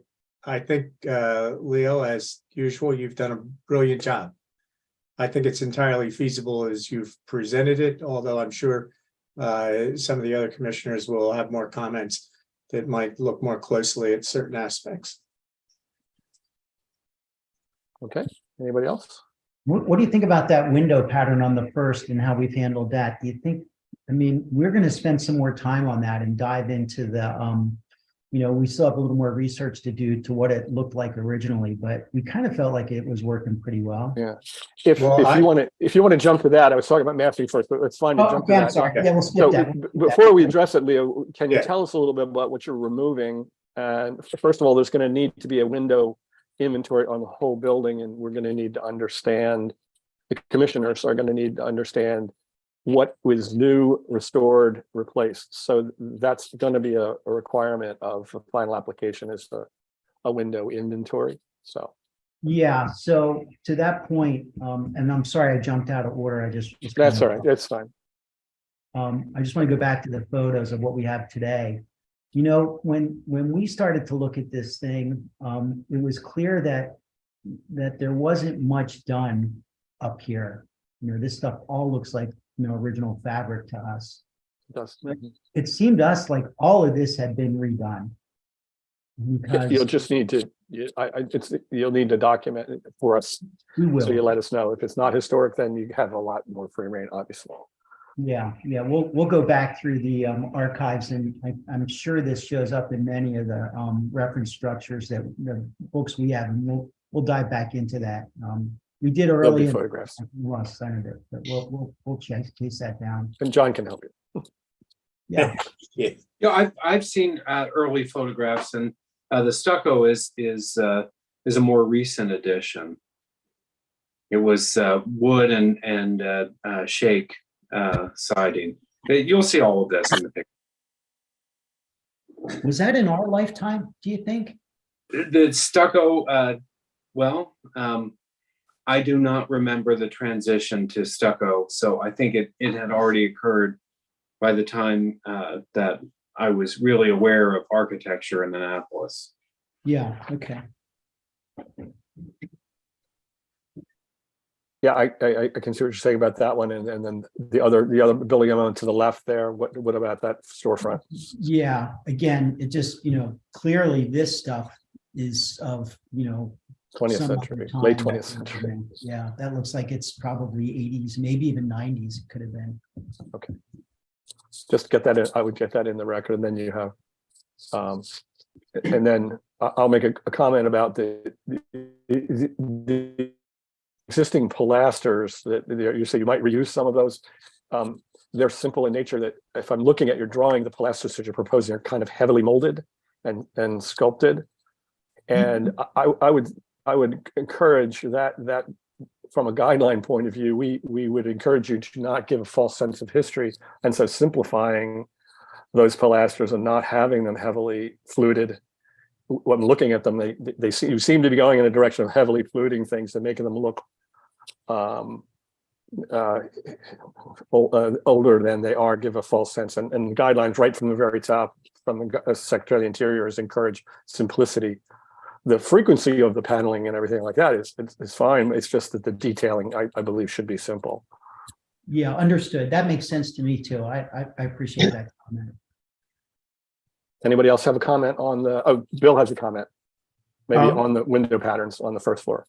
think, Leo, as usual, you've done a brilliant job. I think it's entirely feasible as you've presented it, although I'm sure some of the other commissioners will have more comments that might look more closely at certain aspects. Okay, anybody else? What do you think about that window pattern on the first and how we've handled that? Do you think, I mean, we're going to spend some more time on that and dive into the, we still have a little more research to do to what it looked like originally, but we kind of felt like it was working pretty well. Yeah. If you want to jump to that, I was talking about massing first, but it's fine to jump to that. I'm sorry. Yeah, we'll skip that. Before we address it, Leo, can you tell us a little bit about what you're removing? And first of all, there's going to need to be a window inventory on the whole building, and we're going to need to understand, the commissioners are going to need to understand what was new, restored, replaced. So that's going to be a requirement of the final application, is a window inventory. So yeah, so to that point, and I'm sorry I jumped out of order. That's all right. That's fine. I just want to go back to the photos of what we have today. When we started to look at this thing, it was clear that there wasn't much done up here. This stuff all looks like original fabric to us. It does. It seemed to us like all of this had been redone. You'll just need to. You'll need to document it for us. We will. So you let us know. If it's not historic, then you have a lot more free reign, obviously. Yeah. We'll go back through the archives, and I'm sure this shows up in many of the reference structures that the books we have, and we'll dive back into that. We did early photographs. Lost sight of it, but we'll chase that down. And John can help you. Yeah. I've seen early photographs, and the stucco is a more recent addition. It was wood and shake siding. You'll see all of this in the picture. Was that in our lifetime, do you think? The stucco, I do not remember the transition to stucco, so I think it had already occurred by the time that I was really aware of architecture in Annapolis. Yeah, okay. Yeah, I can see what you're saying about that one, and then the other building on to the left there. What about that storefront? Yeah, again, it just clearly this stuff is of 20th century, late 20th century. Yeah, that looks like it's probably 80s, maybe even 90s. It could have been. Okay, just get that in. I would get that in the record, and then you have, and then I'll make a comment about the existing pilasters that you say you might reuse some of those. They're simple in nature. That if I'm looking at your drawing, the pilasters that you're proposing are kind of heavily molded and sculpted, and I would encourage that from a guideline point of view, we would encourage you to not give a false sense of history, and so simplifying those pilasters and not having them heavily fluted. When looking at them, you seem to be going in a direction of heavily fluting things and making them look older than they are, give a false sense. And guidelines right from the very top from the Secretary of the Interior is encourage simplicity. The frequency of the paneling and everything like that is fine. It's just that the detailing, I believe, should be simple. Yeah, understood. That makes sense to me too. I appreciate that comment. Anybody else have a comment on the, oh, Bill has a comment. Maybe Um, on the window patterns on the first floor.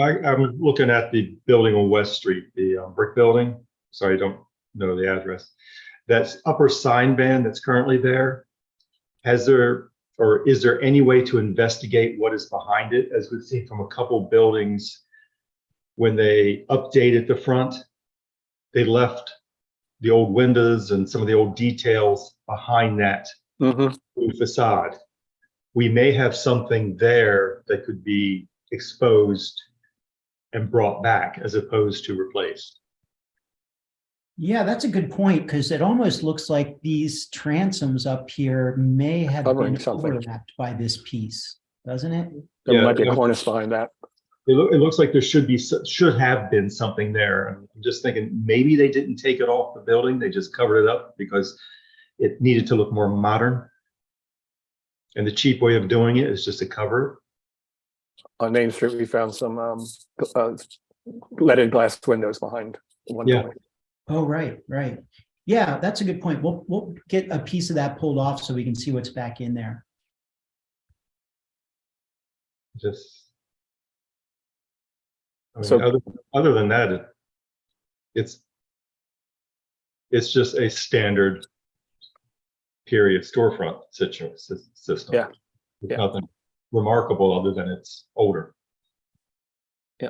I'm looking at the building on West Street, the brick building. Sorry, I don't know the address. That's upper sign band that's currently there. Has there, or is there any way to investigate what is behind it? As we've seen from a couple buildings, when they updated the front, they left the old windows and some of the old details behind that facade. We may have something there that could be exposed and brought back as opposed to replaced. Yeah, that's a good point, because it almost looks like these transoms up here may have Covering been something. overlapped by this piece, doesn't it? There Yeah, might be a yeah. cornice behind that. It looks like there should have been something there. I'm just thinking maybe they didn't take it off the building. They just covered it up because it needed to look more modern. And the cheap way of doing it is just to cover. On Main Street, we found some leaded glass windows behind one Yeah. building. Oh, right, right. Yeah, that's a good point. We'll get a piece of that pulled off so we can see what's back in there. Just. I mean, So- other than that, it's just a standard period storefront system. Yeah. It's Yeah. nothing remarkable other than it's older. Yeah.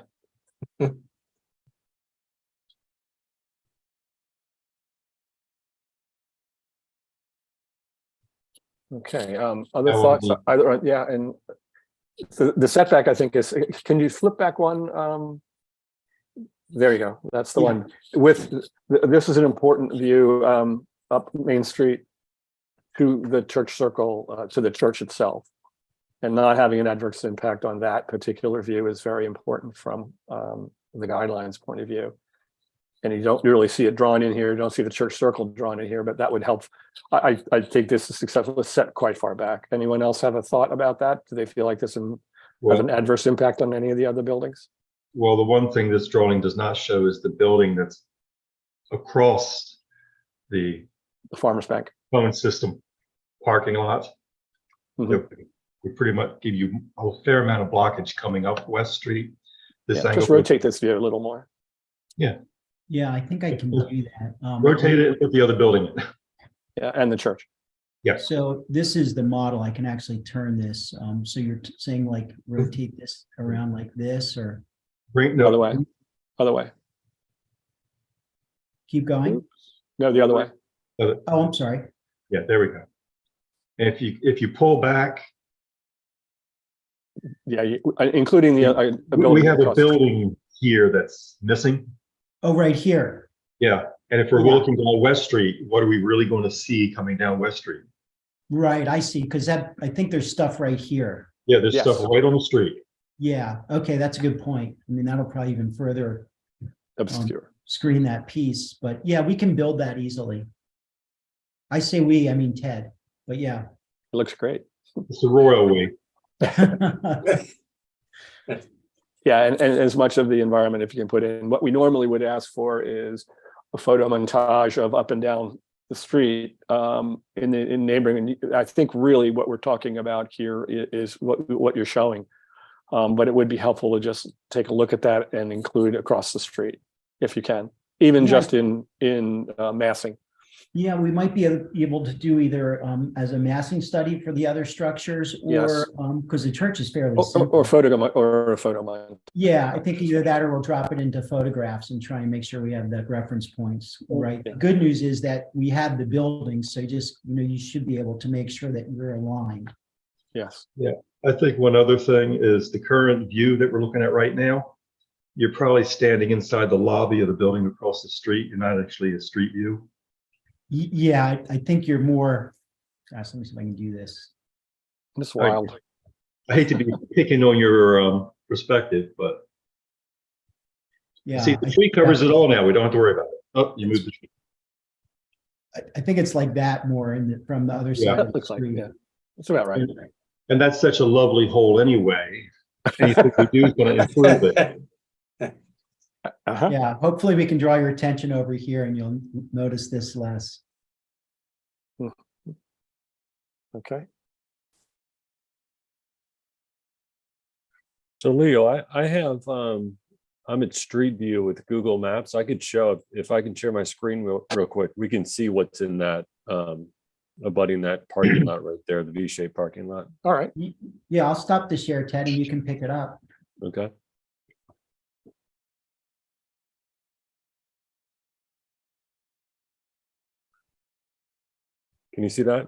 Okay, other That will thoughts, be- either, yeah, and the setback, I think is, can you flip back one? There you go, that's the Yeah. one. This is an important view up Main Street to the church circle, to the church itself. And not having an adverse impact on that particular view is very important from the guidelines point of view. And you don't really see it drawn in here, you don't see the church circle drawn in here, but that would help. I think this is successful, it's set quite far back. Anyone else have a thought about that? Do they feel like this has an adverse impact on any of the other buildings? Well, the one thing this drawing does not show is the building that's across the Farmers Bank. phone system parking lot. Mhm. We pretty much give you a fair amount of blockage coming up West Street. This Yeah, just angle, rotate this view a little more. Yeah, I think I can do that. rotate it and put the other building in. Yeah, and the church. Yes. So this is the model. I can actually turn this. So you're saying like rotate this around like this, or Bring, Other no, way, other way. keep going? No, the other way. Oh, I'm sorry. yeah, there we go. And if you pull back, Yeah, including the we building. have a across the street. building here that's missing. Oh, right here. Yeah, and if we're Yeah. looking down West Street, what are we really going to see coming down West Street? Right, I see. Because I think there's stuff right here. Yeah, there's Yes. stuff right on the street. Yeah, okay, that's a good point. I mean, that'll probably even further Obscure. screen that piece, but yeah, we can build that easily. I say I mean Ted, but yeah. It looks great. It's the royal way. Yeah, and as much of the environment, if you can put in, what we normally would ask for is a photo montage of up and down the street in neighboring. And I think really what we're talking about here is what you're showing. But it would be helpful to just take a look at that and include across the street if you can, even Yeah. just in massing. Yeah, we might be able to do either as a massing study for the other structures, Yes. or because the church is fairly Or simple. a photo mine. Yeah, I think either that or we'll drop it into photographs and try and make sure we have the reference points, right? Yeah. The good news is that we have the building, so you should be able to make sure that you're aligned. Yes. I think one other thing is the current view that we're looking at right now. You're probably standing inside the lobby of the building across the street. You're not actually a street view. Yeah, I think you're more, gosh, let me see if I can do this. It's wild. I hate to be picking on your perspective, but Yeah. see, the tree covers it all now. We don't have to worry about it. Oh, you moved the tree. I think it's like that more from the other Yeah. side of That the looks like, street. yeah. It's about right. And that's such a lovely hole anyway. Anything we do is going to improve it. Uh-huh. Yeah, hopefully we can draw your attention over here and you'll notice this less. Okay. So Leo, I have, I'm at Street View with Google Maps. I could show, if I can share my screen real quick, we can see what's in that, abutting that parking lot right there, the V-shaped parking lot. All right. Yeah, I'll stop the share, Ted, and you can pick it up. Okay. Can you see that?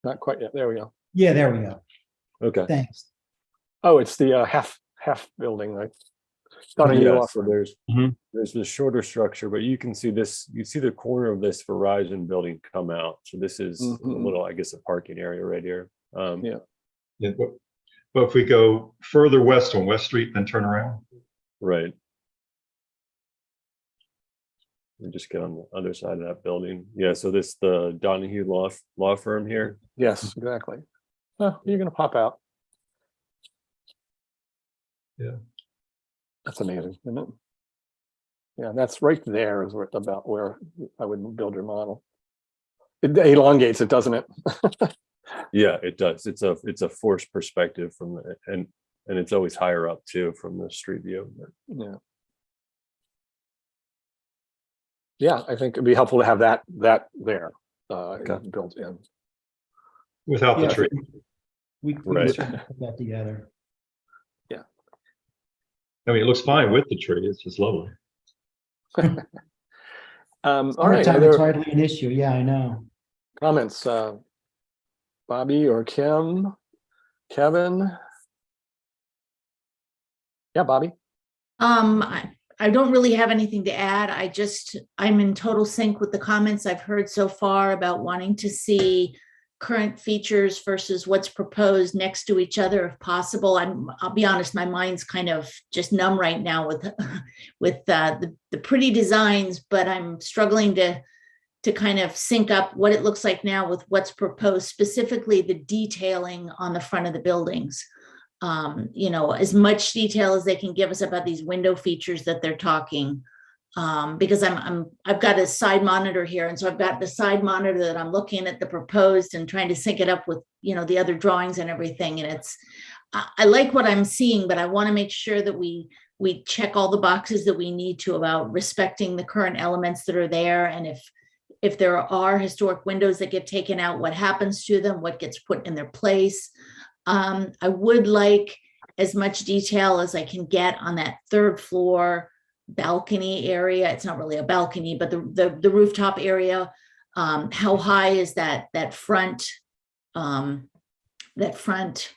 Not quite yet. There we go. Yeah, there we go. Okay. Thanks. Oh, it's the half building, right? Starting you Yeah, off. so there's the shorter structure, but you can see this, you see the corner of this Verizon building come out. So this is a little, I guess, a parking area right here. Yeah. Yeah, but if we go further west on West Street, then turn around. Right. We just get on the other side of that building. Yeah, so this the Donahue law firm here. Yes, exactly. Oh, you're gonna pop out. Yeah. That's amazing, isn't it? Yeah, that's right there is about where I would build your model. It elongates it, doesn't it? Yeah, it does. It's a forced perspective from the, and it's always higher up too from the street view. Yeah. Yeah, I think it'd be helpful to have that there built in. Without the Yeah, tree. We can Right. certainly put that together. I mean, it looks fine with the tree. It's just lovely. All right, Summertime, other it's hardly an issue. Yeah, I know. comments? Bobby or Kim? Kevin? Yeah, Bobby. I don't really have anything to add. I'm in total sync with the comments I've heard so far about wanting to see current features versus what's proposed next to each other if possible. I'll be honest, my mind's kind of just numb right now with the pretty designs, but I'm struggling to kind of sync up what it looks like now with what's proposed, specifically the detailing on the front of the buildings. As much detail as they can give us about these window features that they're talking. Because I've got a side monitor here, and so I've got the side monitor that I'm looking at the proposed and trying to sync it up with the other drawings and everything. And I like what I'm seeing, but I want to make sure that we check all the boxes that we need to about respecting the current elements that are there, and if there are historic windows that get taken out, what happens to them, what gets put in their place. I would like as much detail as I can get on that third floor balcony area. It's not really a balcony, but the rooftop area. How high is that front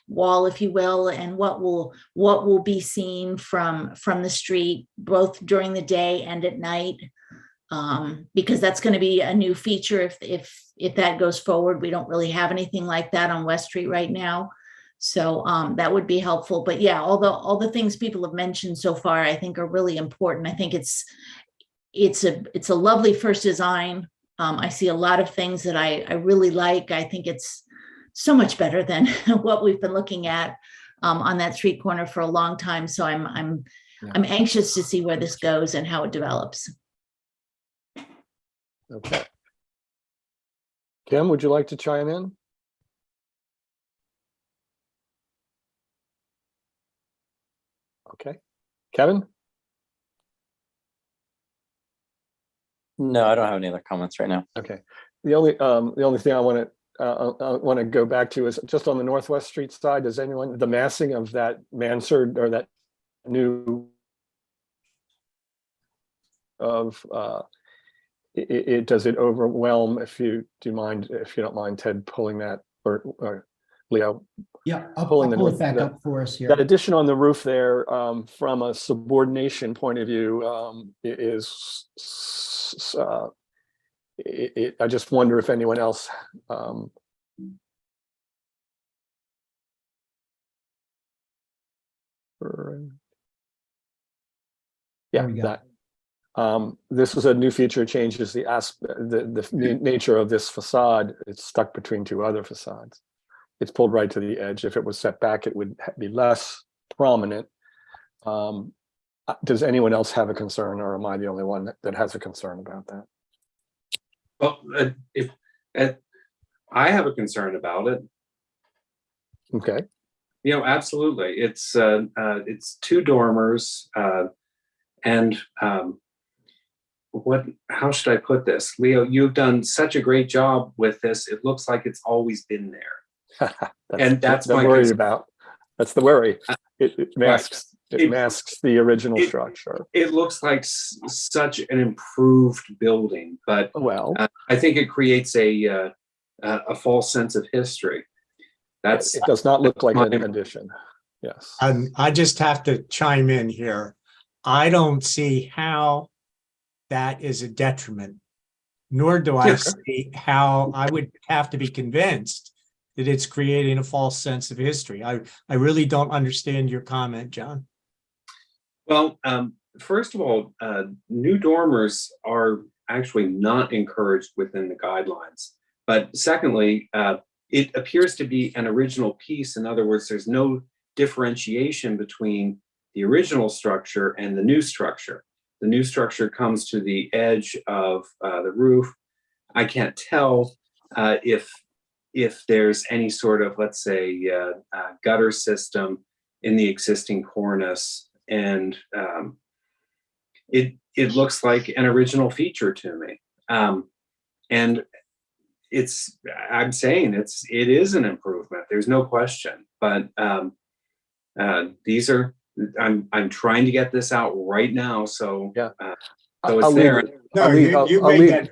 wall, if you will, and what will be seen from the street, both during the day and at night, because that's going to be a new feature if that goes forward. We don't really have anything like that on West Street right now. So that would be helpful. But yeah, all the things people have mentioned so far, I think are really important. I think it's a lovely first design. I see a lot of things that I really like. I think it's so much better than what we've been looking at on that street corner for a long time. So I'm anxious to see where this goes and how it develops. Okay. Kim, would you like to chime in? Okay. Kevin? No, I don't have any other comments right now. Okay. The only thing I want to go back to is just on the Northwest Street side. Does anyone, the massing of that mansard or that new does it overwhelm? If you don't mind, Ted, pulling that, or Leo? Yeah, I'll pulling pull it back up for us here. That addition on the roof there, from a subordination point of view, I just wonder if anyone else that this was a new feature, changes the nature of this facade. It's stuck between two other facades. It's pulled right to the edge. If it was set back, it would be less prominent. Does anyone else have a concern, or am I the only one that has a concern about that? Well, I have a concern about it. Okay. Absolutely. It's 2 dormers, and how should I put this? Leo, you've done such a great job with this. It looks like it's always been there. That's my worry concern. about. That's the worry. It masks. Right. It masks the original structure. It looks like such an improved building, but well, I think it creates a false sense of history. It does not look like an addition. Yes. I just have to chime in here. I don't see how that is a detriment, nor do I see how I would have to be convinced that it's creating a false sense of history. I really don't understand your comment, John. Well, first of all, new dormers are actually not encouraged within the guidelines. But secondly, it appears to be an original piece. In other words, there's no differentiation between the original structure and the new structure. The new structure comes to the edge of the roof. I can't tell if there's any sort of, let's say, gutter system in the existing cornice, and it looks like an original feature to me. And I'm saying it is an improvement. There's no question. But these are, I'm trying to get this out right now. So yeah, so it's there. No, you made that,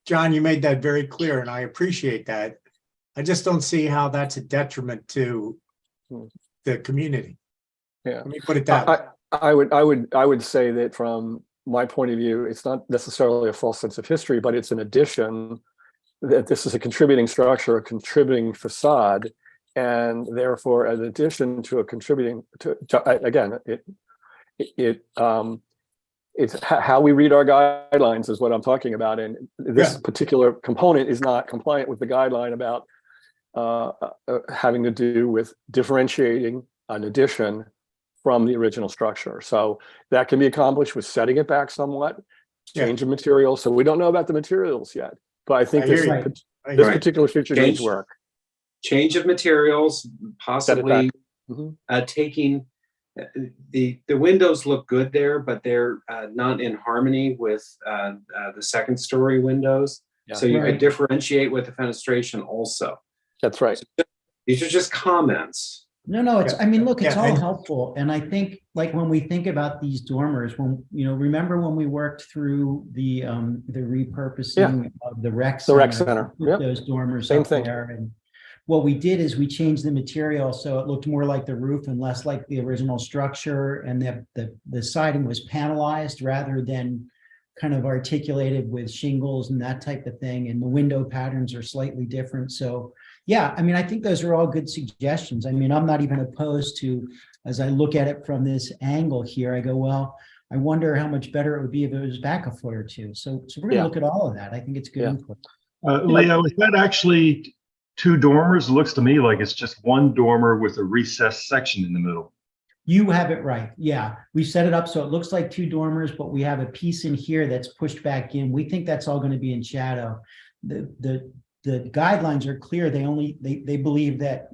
John. You made that very clear, and I appreciate that. I just don't see how that's a detriment to the community. Yeah, let me put it that way. I would say that from my point of view, it's not necessarily a false sense of history, but it's an addition. That this is a contributing structure, a contributing facade, and therefore, an addition to a contributing to again, it's how we read our guidelines is what I'm talking about, and this particular component is not compliant with the guideline about having to do with differentiating an addition from the original structure. So that can be accomplished with setting it back somewhat, change of materials. So we don't know about the materials yet. But I think this particular feature needs work. Change of materials, possibly taking the windows look good there, but they're not in harmony with the second story windows. Yeah. So you could differentiate with the fenestration also. That's right. So these are just comments. No, it's, I mean, look, it's all helpful. And I think like when we think about these dormers, remember when we worked through the repurposing of the rec center, those dormers up there, and what we did is we changed the material so it looked more like the roof and less like the original structure, and the siding was panelized rather than kind of articulated with shingles and that type of thing, and the window patterns are slightly different. So yeah, I mean, I think those are all good suggestions. I mean, I'm not even opposed to, as I look at it from this angle here, I go, well, I wonder how much better it would be if it was back a foot or two. So we're going to look at all of that. I think it's good input. Leo, is that actually 2 dormers? It looks to me like it's just 1 dormer with a recessed section in the middle. You have it right. Yeah, we set it up so it looks like 2 dormers, but we have a piece in here that's pushed back in. We think that's all going to be in shadow. The guidelines are clear. They believe that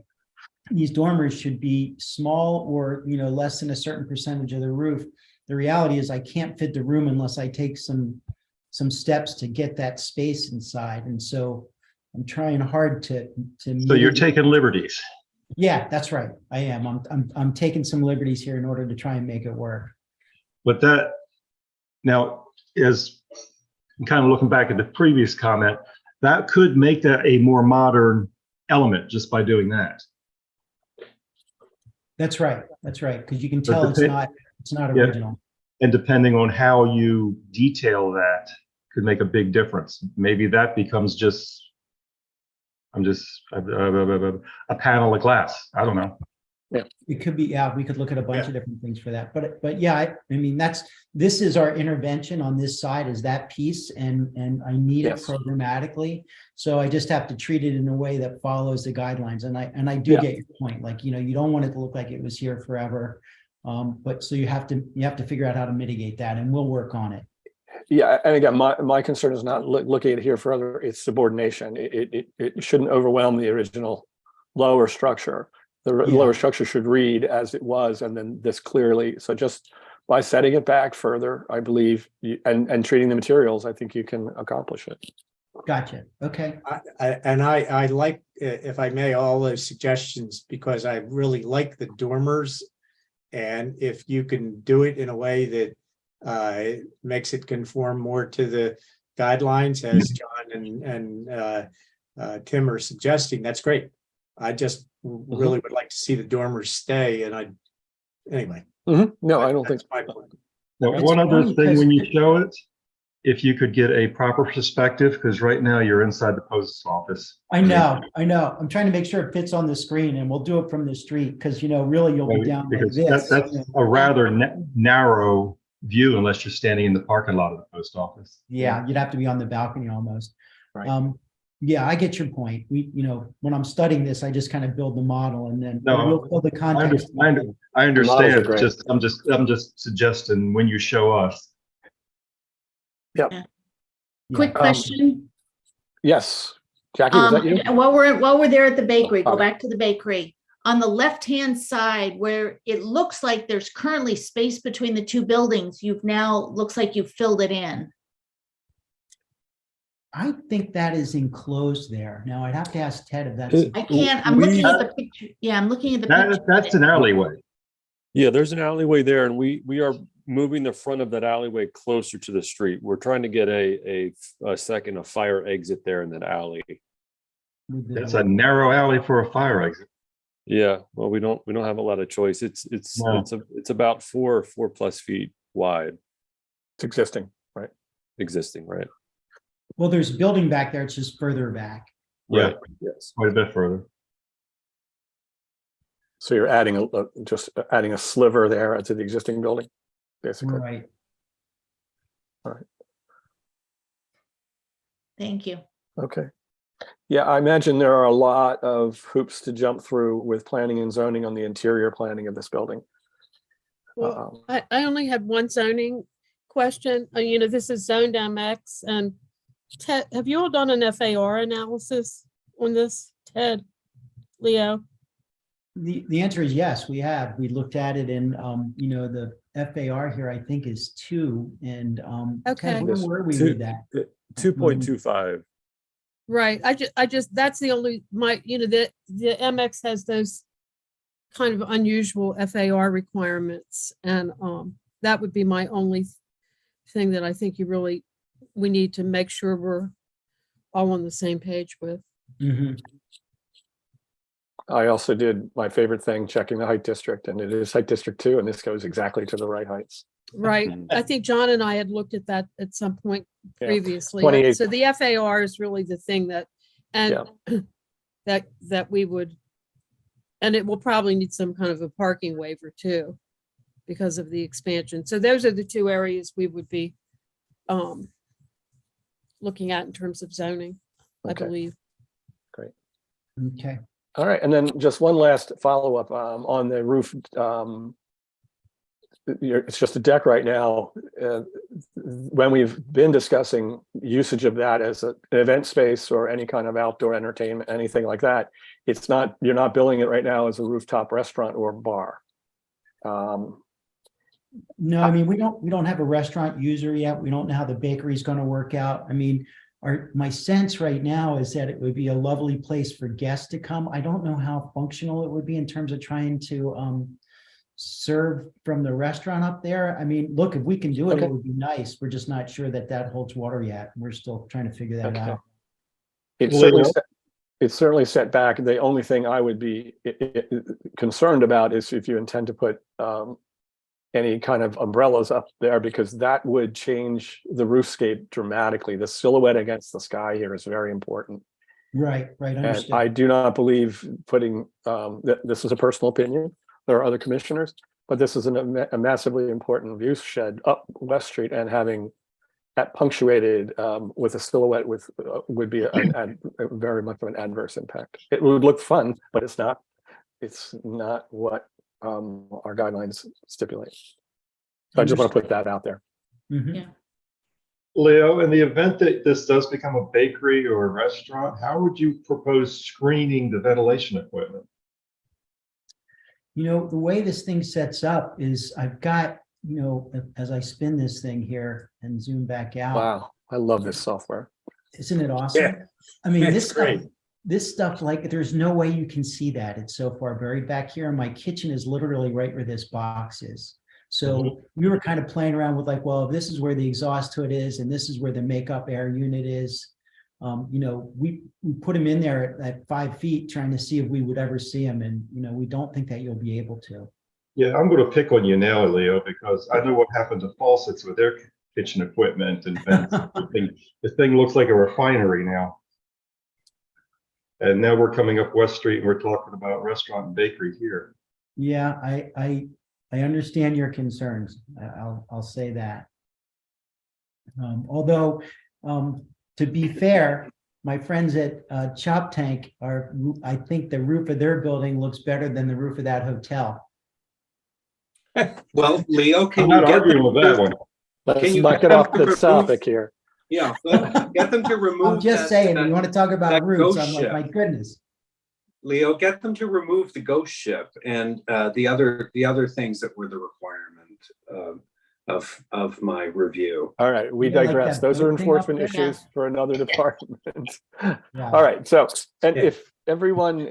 these dormers should be small or less than a certain percentage of the roof. The reality is I can't fit the room unless I take some steps to get that space inside, and so I'm trying hard to. So you're taking liberties. Yeah, that's right. I am. I'm taking some liberties here in order to try and make it work. But that now is kind of looking back at the previous comment. That could make that a more modern element just by doing that. That's right. That's right. Because you can tell it's not original. And depending on how you detail that could make a big difference. Maybe that becomes just a panel of glass. I don't know. Yeah, it could be. Yeah, we could look at a bunch of different things for that. But yeah, I mean, this is our intervention on this side, is that piece, and I need it programmatically. So I just have to treat it in a way that follows the guidelines. And I do get your point. Like, you don't want it to look like it was here forever. But so you have to figure out how to mitigate that, and we'll work on it. Yeah, and again, my concern is not looking at it here further, it's subordination. It shouldn't overwhelm the original lower structure. The lower structure should read as it was, and then this clearly, so just by setting it back further, I believe, and treating the materials, I think you can accomplish it. Gotcha. Okay. I like, if I may, all those suggestions, because I really like the dormers. And if you can do it in a way that makes it conform more to the guidelines, as John and Tim are suggesting, that's great. I just really would like to see the dormers stay, and anyway. No, I don't think. My point. Now, one other thing when you show it, if you could get a proper perspective, because right now you're inside the post office. I know. I'm trying to make sure it fits on the screen, and we'll do it from the street because, really you'll be down like Because this. that's a rather narrow view unless you're standing in the parking lot of the post office. Yeah, you'd have to be on the balcony almost. Right. Yeah, I get your point. When I'm studying this, I just kind of build the model and then No, we'll build the context. I understand. great. I'm just suggesting when you show us. Yep. Quick question. Yes, Jackie, was that you? While we're there at the bakery, go back to the bakery. On the left-hand side where it looks like there's currently space between the two buildings, looks like you've filled it in. I think that is enclosed there. Now I'd have to ask Ted if that's. I can't, I'm looking at the picture. Yeah, I'm looking at the picture. That's an alleyway. Yeah, there's an alleyway there, and we are moving the front of that alleyway closer to the street. We're trying to get a fire exit there in that alley. That's a narrow alley for a fire exit. Yeah, well, we don't have a lot of choice. It's about 4+ feet wide. It's existing, right? Existing, right? Well, there's a building back there. It's just further back. Right. Yes, quite a bit further. So you're adding just adding a sliver there to the existing building, basically. Right. All right. Thank you. Okay. Yeah, I imagine there are a lot of hoops to jump through with planning and zoning on the interior planning of this building. Well, I only had one zoning question. This is zoned MX, and Ted, have you all done an FAR analysis on this, Ted, Leo? The answer is yes, we have. We looked at it in, the FAR here, I think, is 2. And okay, Ted, where we read that? 2.25. Right. I just that's the only the MX has those kind of unusual FAR requirements, and that would be my only thing that I think we need to make sure we're all on the same page with. Mm-hmm. I also did my favorite thing, checking the height district, and it is height district 2, and this goes exactly to the right heights. Right. I think John and I had looked at that at some point previously. 28. So the FAR is really the thing that we would, and it will probably need some kind of a parking waiver too, because of the expansion. So those are the two areas we would be looking at in terms of zoning, I believe. Great. Okay. All right, and then just one last follow-up on the roof. It's just a deck right now. When we've been discussing usage of that as an event space or any kind of outdoor entertainment, anything like that, you're not billing it right now as a rooftop restaurant or bar. No, I mean, we don't have a restaurant user yet. We don't know how the bakery is going to work out. I mean, my sense right now is that it would be a lovely place for guests to come. I don't know how functional it would be in terms of trying to serve from the restaurant up there. I mean, look, if we can do it, it would be nice. We're just not sure that holds water yet. We're still trying to figure that out. It's certainly set back. The only thing I would be concerned about is if you intend to put any kind of umbrellas up there, because that would change the roofscape dramatically. The silhouette against the sky here is very important. Right. Understood. And I do not believe putting, this is a personal opinion, there are other commissioners, but this is a massively important view shed up West Street, and having that punctuated with a silhouette would be a very much of an adverse impact. It would look fun, but it's not what our guidelines stipulate. So I just want to put that out there. Mm-hmm. Yeah. Leo, in the event that this does become a bakery or a restaurant, how would you propose screening the ventilation equipment? You know, the way this thing sets up is I've got, you know, as I spin this thing here and zoom back out. Wow, I love this software. Isn't it awesome? Yeah. I mean, It's this stuff, great. like, there's no way you can see that. It's so far buried back here. And my kitchen is literally right where this box is. So we were kind of playing around with like, well, this is where the exhaust hood is, and this is where the makeup air unit is. You know, we put them in there at 5 feet, trying to see if we would ever see them. And, you know, we don't think that you'll be able to. Yeah, I'm going to pick on you now, Leo, because I know what happened to faucets with their kitchen equipment and vents. The thing looks like a refinery now. And now we're coming up West Street and we're talking about restaurant and bakery here. Yeah, I understand your concerns. I'll say that. Although, to be fair, my friends at Chop Tank I think the roof of their building looks better than the roof of that hotel. Well, Leo, I'm can you not get arguing them with that to- one. Let's you knock get it them off to the remove- topic here. Yeah, get them to remove. I'm just saying, you want to talk about that roofs, ghost I'm like, ship. my goodness. Leo, get them to remove the ghost ship and the other things that were the requirement of my review. All right, we You know, like digress. that Those are blue thing up enforcement there? issues for another department. Yeah. All right, so, and Yeah. if everyone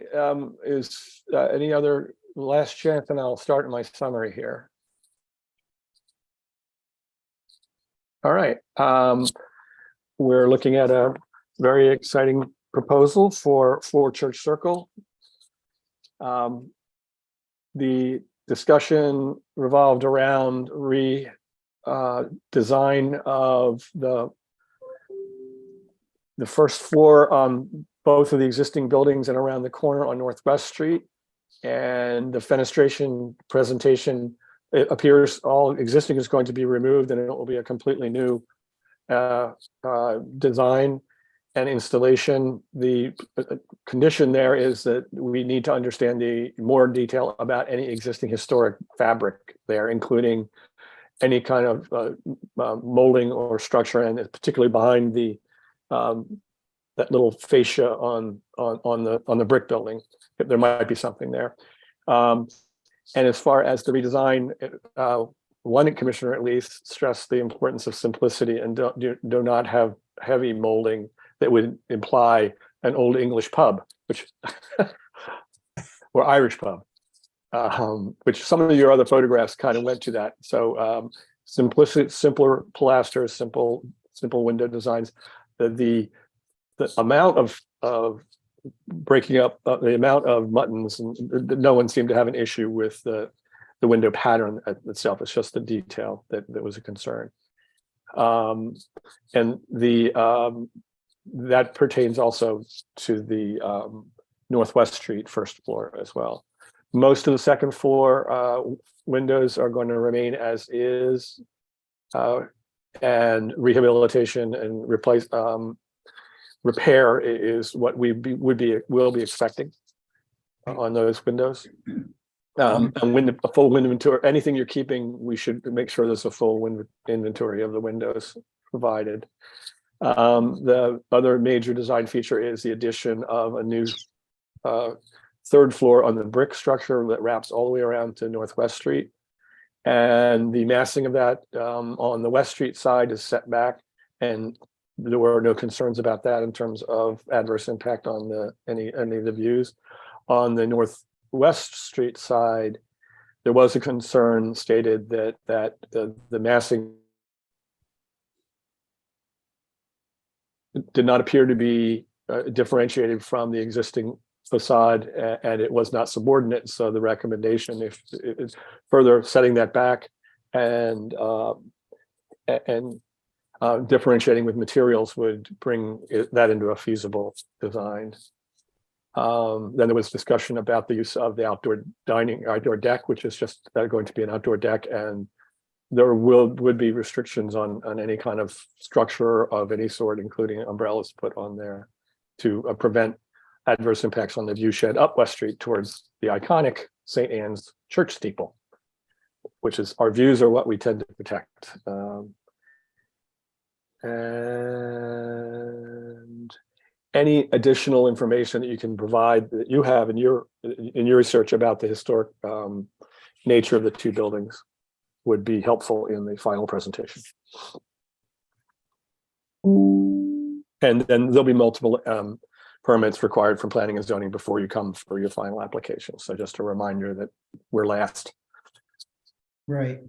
is any other last chance, and I'll start my summary here. All right, we're looking at a very exciting proposal for Church Circle. The discussion revolved around design of the first floor on both of the existing buildings and around the corner on Northwest Street. And the fenestration presentation, it appears all existing is going to be removed and it will be a completely new design and installation. The condition there is that we need to understand the more detail about any existing historic fabric there, including any kind of molding or structure, and particularly behind the that little fascia on the brick building. There might be something there. And as far as the redesign, one commissioner at least stressed the importance of simplicity and do not have heavy molding that would imply an old English pub, which or Irish pub, which some of your other photographs kind of went to that. So simplicity, simpler pilasters, simple window designs. The amount of breaking up the amount of muttons, and no one seemed to have an issue with the window pattern itself. It's just the detail that was a concern. And that pertains also to the Northwest Street first floor as well. Most of the second floor windows are going to remain as is, and rehabilitation and repair is what we will be expecting on those windows. And a full window inventory, anything you're keeping, we should make sure there's a full inventory of the windows provided. The other major design feature is the addition of a new third floor on the brick structure that wraps all the way around to Northwest Street. And the massing of that on the West Street side is set back, and there were no concerns about that in terms of adverse impact on any of the views. On the Northwest Street side, there was a concern stated that the massing did not appear to be differentiated from the existing facade, and it was not subordinate. So the recommendation, if is further setting that back and differentiating with materials, would bring that into a feasible design. Then there was discussion about the use of the outdoor deck, which is just going to be an outdoor deck, and there would be restrictions on any kind of structure of any sort, including umbrellas put on there to prevent adverse impacts on the view shed up West Street towards the iconic St. Anne's Church steeple, which is our views are what we tend to protect. And any additional information that you can provide that you have in your research about the historic nature of the two buildings would be helpful in the final presentation. And then there'll be multiple permits required from planning and zoning before you come for your final application. So just a reminder that we're last. Right.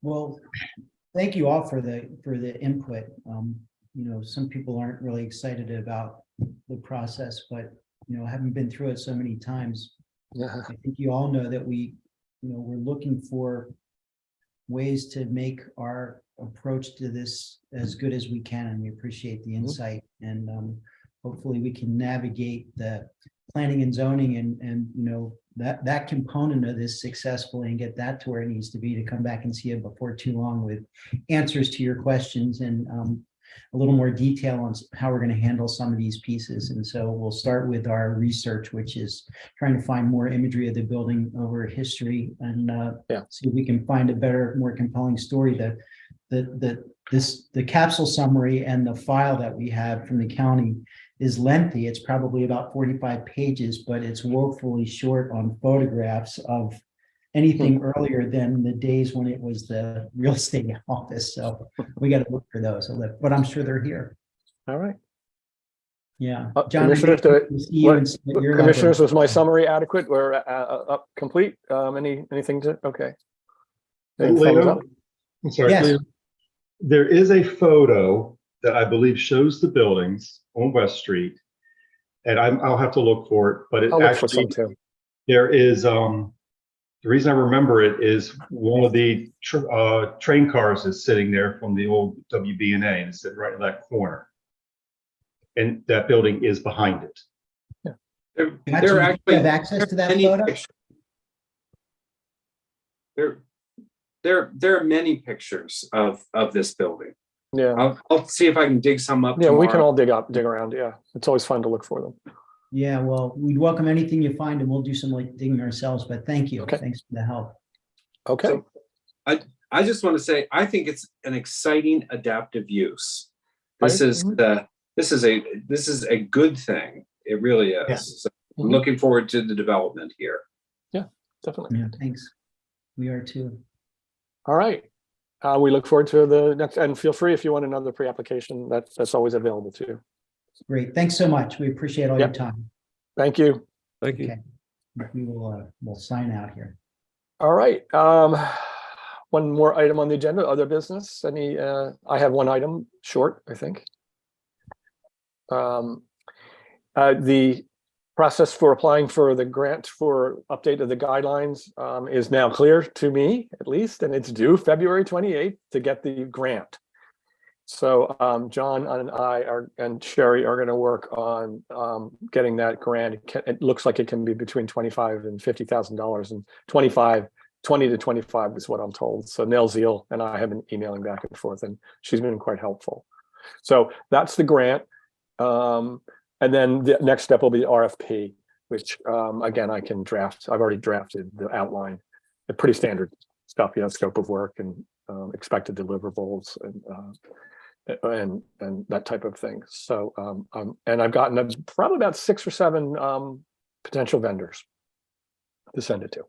Well, thank you all for the input. You know, some people aren't really excited about the process, but you know, having been through it so many times, I think you all know that we're looking for ways to make our approach to this as good as we can, and we appreciate the insight. And hopefully we can navigate the planning and zoning and you know, that component of this successfully and get that to where it needs to be to come back and see it before too long with answers to your questions and a little more detail on how we're going to handle some of these pieces. And so we'll start with our research, which is trying to find more imagery of the building over history and see if we can find a better, more compelling story. The capsule summary and the file that we have from the county is lengthy. It's probably about 45 pages, but it's woefully short on photographs of anything earlier than the days when it was the real estate office. So we got to look for those, but I'm sure they're here. All right. Yeah. John, Commissioners, Commissioners, was my summary adequate or complete? Anything to, okay. Any thumbs up? I'm sorry. Yes. Leo, there is a photo that I believe shows the buildings on West Street, and I'll have to look for it, but it I'll look actually, for some too. there is, the reason I remember it is one of the train cars is sitting there from the old WB&A, and it's sitting right in that corner. And that building is behind it. Yeah. There actually have access to that many photo? pictures. There are many pictures of this building. Yeah. I'll see if I can dig some up. Yeah, we can tomorrow. all dig around. Yeah. It's always fun to look for them. Yeah, well, we'd welcome anything you find and we'll do some like digging ourselves, but thank you. Okay. Thanks for the help. Okay. So, I just want to say, I think it's an exciting adaptive use. This is a good thing. It really is. Yeah. So I'm looking forward to the development here. Yeah, definitely. Yeah, thanks. We are too. All right. We look forward to the next, and feel free if you want another pre-application, that's always available to you. Great. Thanks so much. We appreciate all your time. Thank you. Thank you. Okay. We will we'll sign out here. All right. One more item on the agenda, other business. I have one item short, I think. The process for applying for the grant for update of the guidelines is now clear to me, at least, and it's due February 28th to get the grant. So John and I and Sherry are going to work on getting that grant. It looks like it can be between $25,000 and $50,000, and 20 to 25 is what I'm told. So Nell Zeal and I have been emailing back and forth, and she's been quite helpful. So that's the grant. And then the next step will be the RFP, which again, I can draft. I've already drafted the outline. The pretty standard stuff, scope of work and expected deliverables and that type of thing. So and I've gotten probably about 6 or 7 potential vendors to send it to,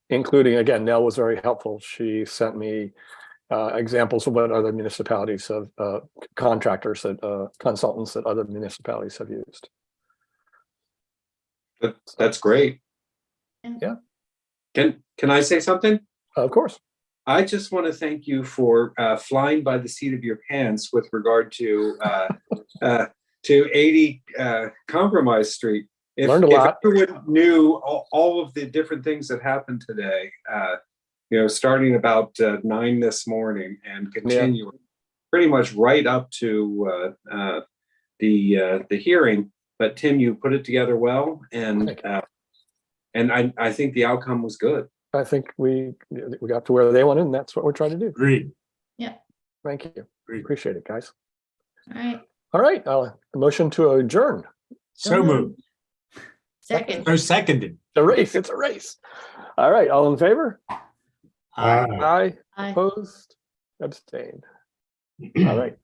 including, again, Nell was very helpful. She sent me examples of what other municipalities have, contractors that consultants that other municipalities have used. That's great. Yeah. Can I say something? Of course. I just want to thank you for flying by the seat of your pants with regard to 80 Compromise Street. Learned a lot. If everyone knew all of the different things that happened today, starting about 9 this morning and continuing pretty much right up to the hearing. But Tim, you put it together well, and I think the outcome was good. I think we got to where they wanted, and that's what we're trying to do. Agreed. Yeah. Thank you. Appreciate it, guys. All right. All right. A motion to adjourn. So moved. Second. So seconded. The race. It's a race. All right. All in favor? Aye. Aye. Aye. Opposed? Abstained. All right.